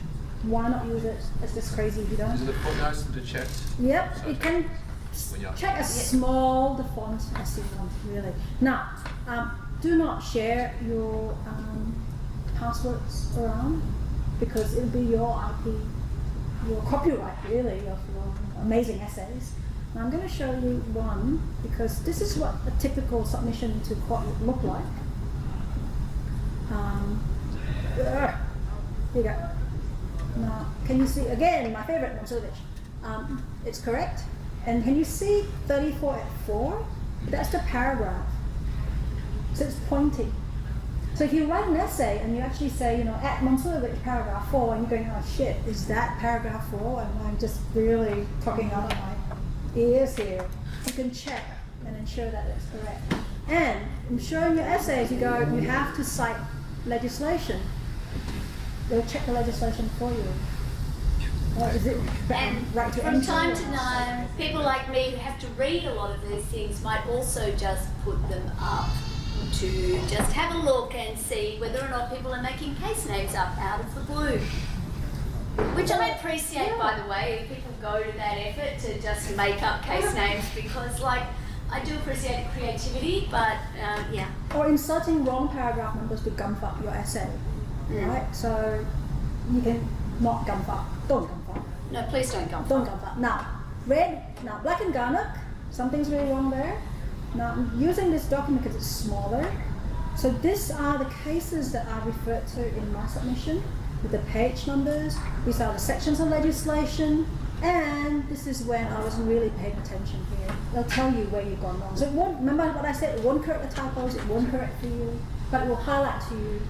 Why not use it? It's just crazy if you Is don't. it the footnotes that are checked? Yep, it can When you're- check as small the font as you want, really. Now, do not share your passwords around because it'll be your IP, your copyright, really, of your amazing essays. Now, I'm going to show you one because this is what a typical submission to court would look like. Here you go. Now, can you see, again, my favorite Monsovic. It's correct. And can you see 34 at 4? That's the paragraph. So it's pointing. So if you write an essay and you actually say, at Monsovic paragraph 4, and you're going, oh shit, is that paragraph 4? And I'm just really talking out of my ears here. You can check and ensure that it's correct. And in showing your essays, you have to cite legislation. They'll check the legislation for you. Or is it And right to from enter time or- to time, people like me who have to read a lot of these things might also just put them up to just have a look and see whether or not people are making case names up out of the blue. Which I appreciate, by the way, if people go to that effort to just make up case names, because I do appreciate creativity, but yeah. Or inserting wrong paragraph numbers to gump up your essay, right? So you can not gump up. Don't gump up. No, please don't gump. Don't gump up. Now, black and garnet, something's really wrong there. Now, I'm using this document because it's smaller. So these are the cases that I referred to in my submission with the page numbers. These are the sections of legislation. And this is when I wasn't really paying attention here. They'll tell you where you've gone wrong. So it won't, remember what I said, it won't correct the typos, it won't correct for you, but it will highlight to you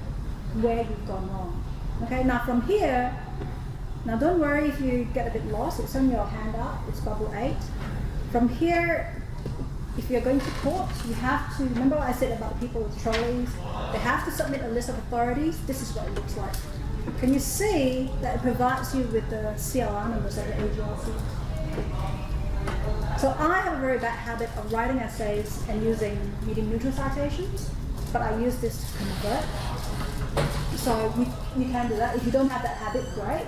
where you've gone wrong. Okay, now from here, now don't worry if you get a bit lost, it's on your handout, it's bubble 8. From here, if you're going to court, you have to, remember what I said about the people with trolleys? They have to submit a list of authorities. This is what it looks like. Can you see that it provides you with the CLR numbers of the AGLC? So I have a very bad habit of writing essays and using medium neutral citations, but I use this to convert. So you can do that. If you don't have that habit, great.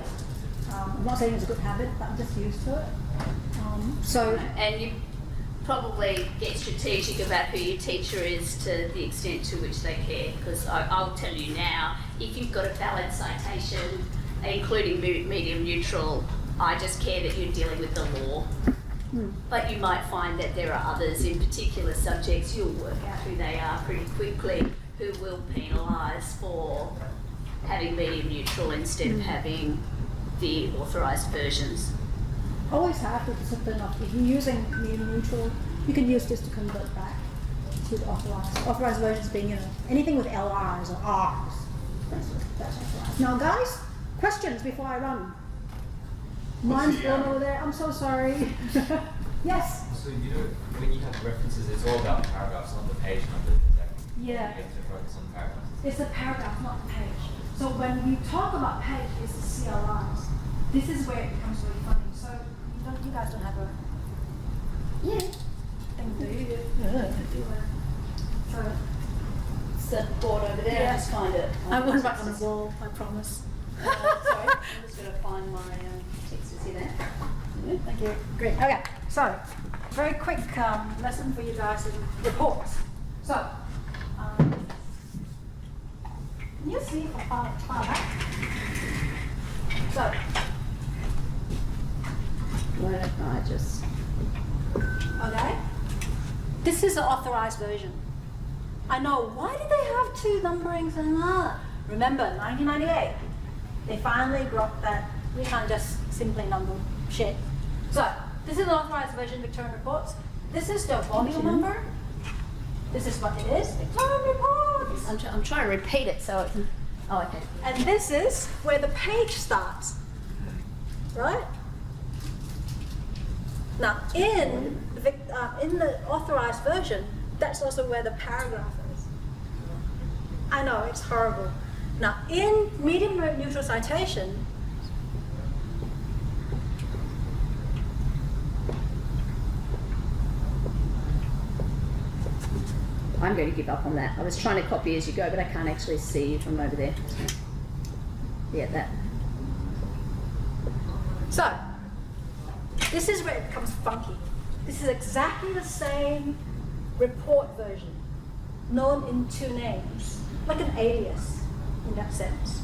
I'm not saying it's a good habit, but I'm just used to it. And you probably get strategic about who your teacher is to the extent to which they care, because I'll tell you now, if you've got a valid citation, including medium neutral, I just care that you're dealing with the law. But you might find that there are others in particular subjects, you'll work out who they are pretty quickly, who will penalise for having medium neutral instead of having the authorised versions. Always have the discipline of, if you're using medium neutral, you can use this to convert back to the authorized. Authorized versions being, anything with LRs or Rs. That's authorized. Now guys, questions before I run. Mine's gone over there, I'm so sorry. Yes? So when you have references, it's all about paragraphs, not the page numbers. Yeah. You have to focus on paragraphs. It's the paragraph, not the page. So when we talk about page, it's the CLRs. This is where it becomes really funny. So you guys don't have a thing, do you? So It's the board over there, Yeah. just find it. I won't write on the wall, I promise. Sorry, I'm just going to find my texts here then. Thank you. Great. Okay. So, very quick lesson for you guys in reports. So, can you see far back? So, Why don't I just... okay. This is the authorized version. I know. Why did they have two numberings and that? Remember, 1998. They finally got that we can't just simply number shit. So, this is the authorized version Victorian reports. This is the volume number. This is what it is, Victorian reports. I'm trying to repeat it so it can... Oh, okay. And this is where the page starts, right? Now, in the authorized version, that's also where the paragraph is. I know, it's horrible. Now, in medium neutral citation, I'm going to give up on that. I was trying to copy as you go, but I can't actually see from over there. Yeah, that. so this is where it becomes funky. This is exactly the same report version, known in two names, like an alias in that sense.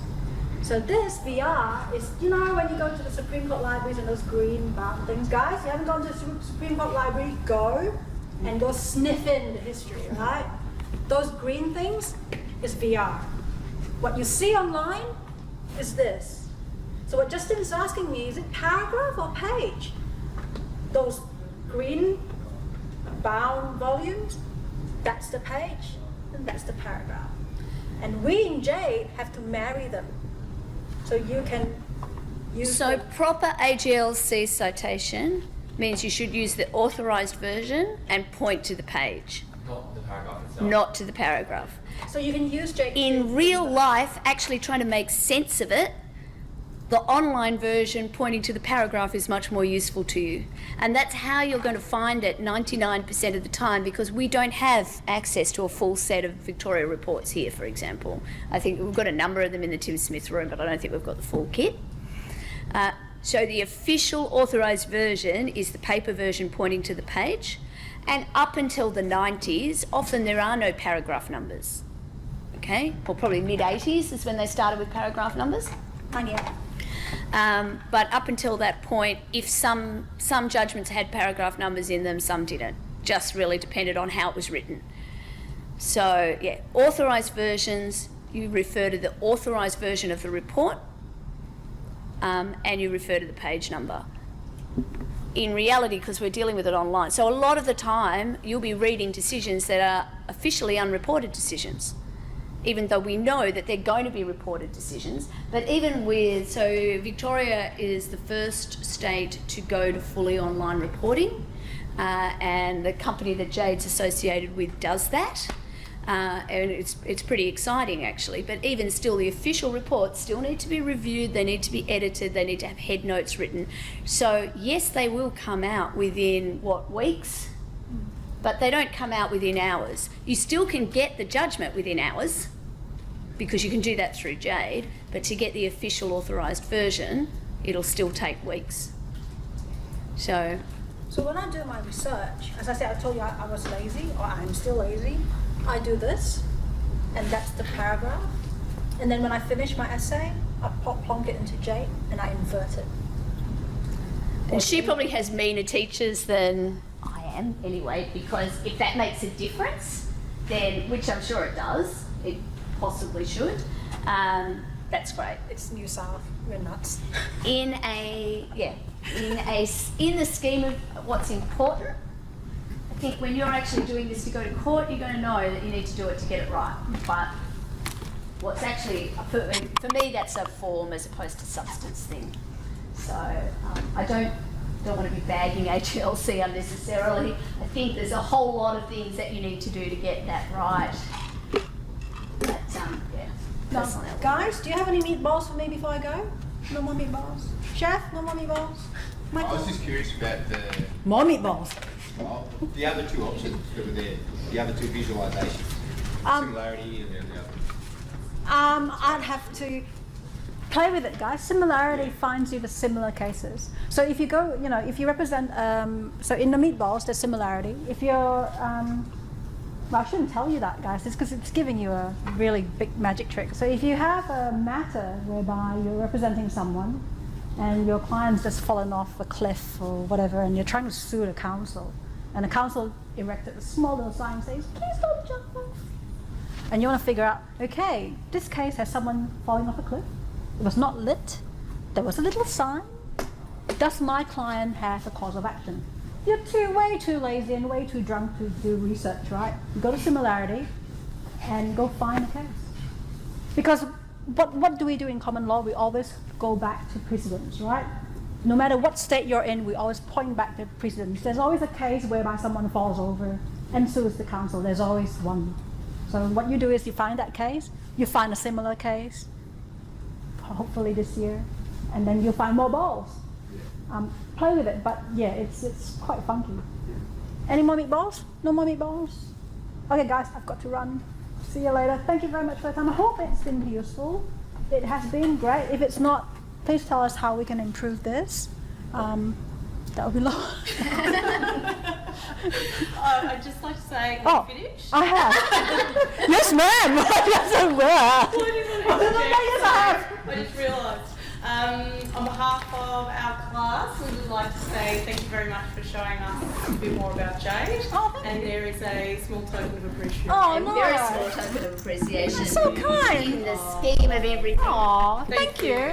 So this VR is, when you go to the Supreme Court libraries and those green bound things, guys, you haven't gone to the Supreme Court library, go and go sniff in the history, right? Those green things is VR. What you see online is this. So what Justin is asking me, is it paragraph or page? Those green bound volumes, that's the page and that's the paragraph. And we in Jade have to marry them. So you can use So them. proper AGLC citation means you should use the authorised version and point to the page, Not the paragraph itself. not to the paragraph. So you can use Jade. In real life, actually trying to make sense of it, the online version pointing to the paragraph is much more useful to you. And that's how you're going to find it 99% of the time, because we don't have access to a full set of Victoria reports here, for example. I think we've got a number of them in the Tim Smith room, but I don't think we've got the full kit. So the official authorised version is the paper version pointing to the page, And up until the 90s, often there are no paragraph numbers. Okay, or probably mid-80s is when they started with paragraph numbers. Ann Yap. But up until that point, if some judgments had paragraph numbers in them, some didn't. Just really depended on how it was written. So yeah, authorised versions, you refer to the authorised version of the report, and you refer to the page number. In reality, because we're dealing with it online, so a lot of the time you'll be reading decisions that are officially unreported decisions, even though we know that they're going to be reported decisions. But even with, so Victoria is the first state to go to fully online reporting, and the company that Jade's associated with does that. And it's pretty exciting actually, but even still the official reports still need to be reviewed, they need to be edited, they need to have head notes written. So yes, they will come out within, weeks? But they don't come out within hours. You still can get the judgment within hours, because you can do that through Jade, but to get the official authorised version, it'll still take weeks. So when I do my research, as I said, I told you I was lazy, or I'm still lazy. I do this, and that's the paragraph. And then when I finish my essay, I plonk it into Jade and I invert it. And she probably has meaner teachers than I am anyway, because if that makes a difference, then, which I'm sure it does, it possibly should, that's great. It's New South, we're nuts. In the scheme of what's important, I think when you're actually doing this to go to court, you're going to know that you need to do it to get it right. But what's actually, for me, that's a form as opposed to substance thing. So I don't want to be bagging HLC unnecessarily. I think there's a whole lot of things that you need to do to get that right. But yeah. Now, guys, do you have any meatballs for me before I go? No more meatballs? Chef, no more meatballs? I Michael? was just curious about More meatballs. the other two options that were there, the other two visualizations, similarity and then the other. I'd have to play with it, guys. Similarity finds you the similar cases. So if you go, if you represent, so in the meatballs, there's similarity. If you're, well, I shouldn't tell you that, guys, it's because it's giving you a really big magic trick. So if you have a matter whereby you're representing someone and your client's just fallen off a cliff or whatever, and you're trying to sue the council, and the council erected a small little sign and says, please don't jump off. And you want to figure out, okay, this case has someone falling off a cliff. It was not lit. There was a little sign. Does my client have a cause of action? You're way too lazy and way too drunk to do research, right? You go to similarity and go find a case. Because what do we do in common law? We always go back to precedents, right? No matter what state you're in, we always point back to precedents. There's always a case whereby someone falls over and sues the council. There's always one. So what you do is you find that case, you find a similar case, hopefully this year, and then you'll find more balls. Play with it, but yeah, it's quite funky. Any more meatballs? No more meatballs? Okay guys, I've got to run. See you later. Thank you very much for your time. I hope it's been useful. It has been great. If it's not, please tell us how we can improve this. That would be lovely. I'd just like to say, have you finished? I have. Yes, ma'am. Yes, I will. Yes, I have. I just realised. On behalf of our class, we would like to say thank you very much for showing us a bit more about Jade. Oh, thank and you. there is a small token of appreciation. Oh, A no. very small token of appreciation. You're so kind. In the scheme of everything. Aw, thank you.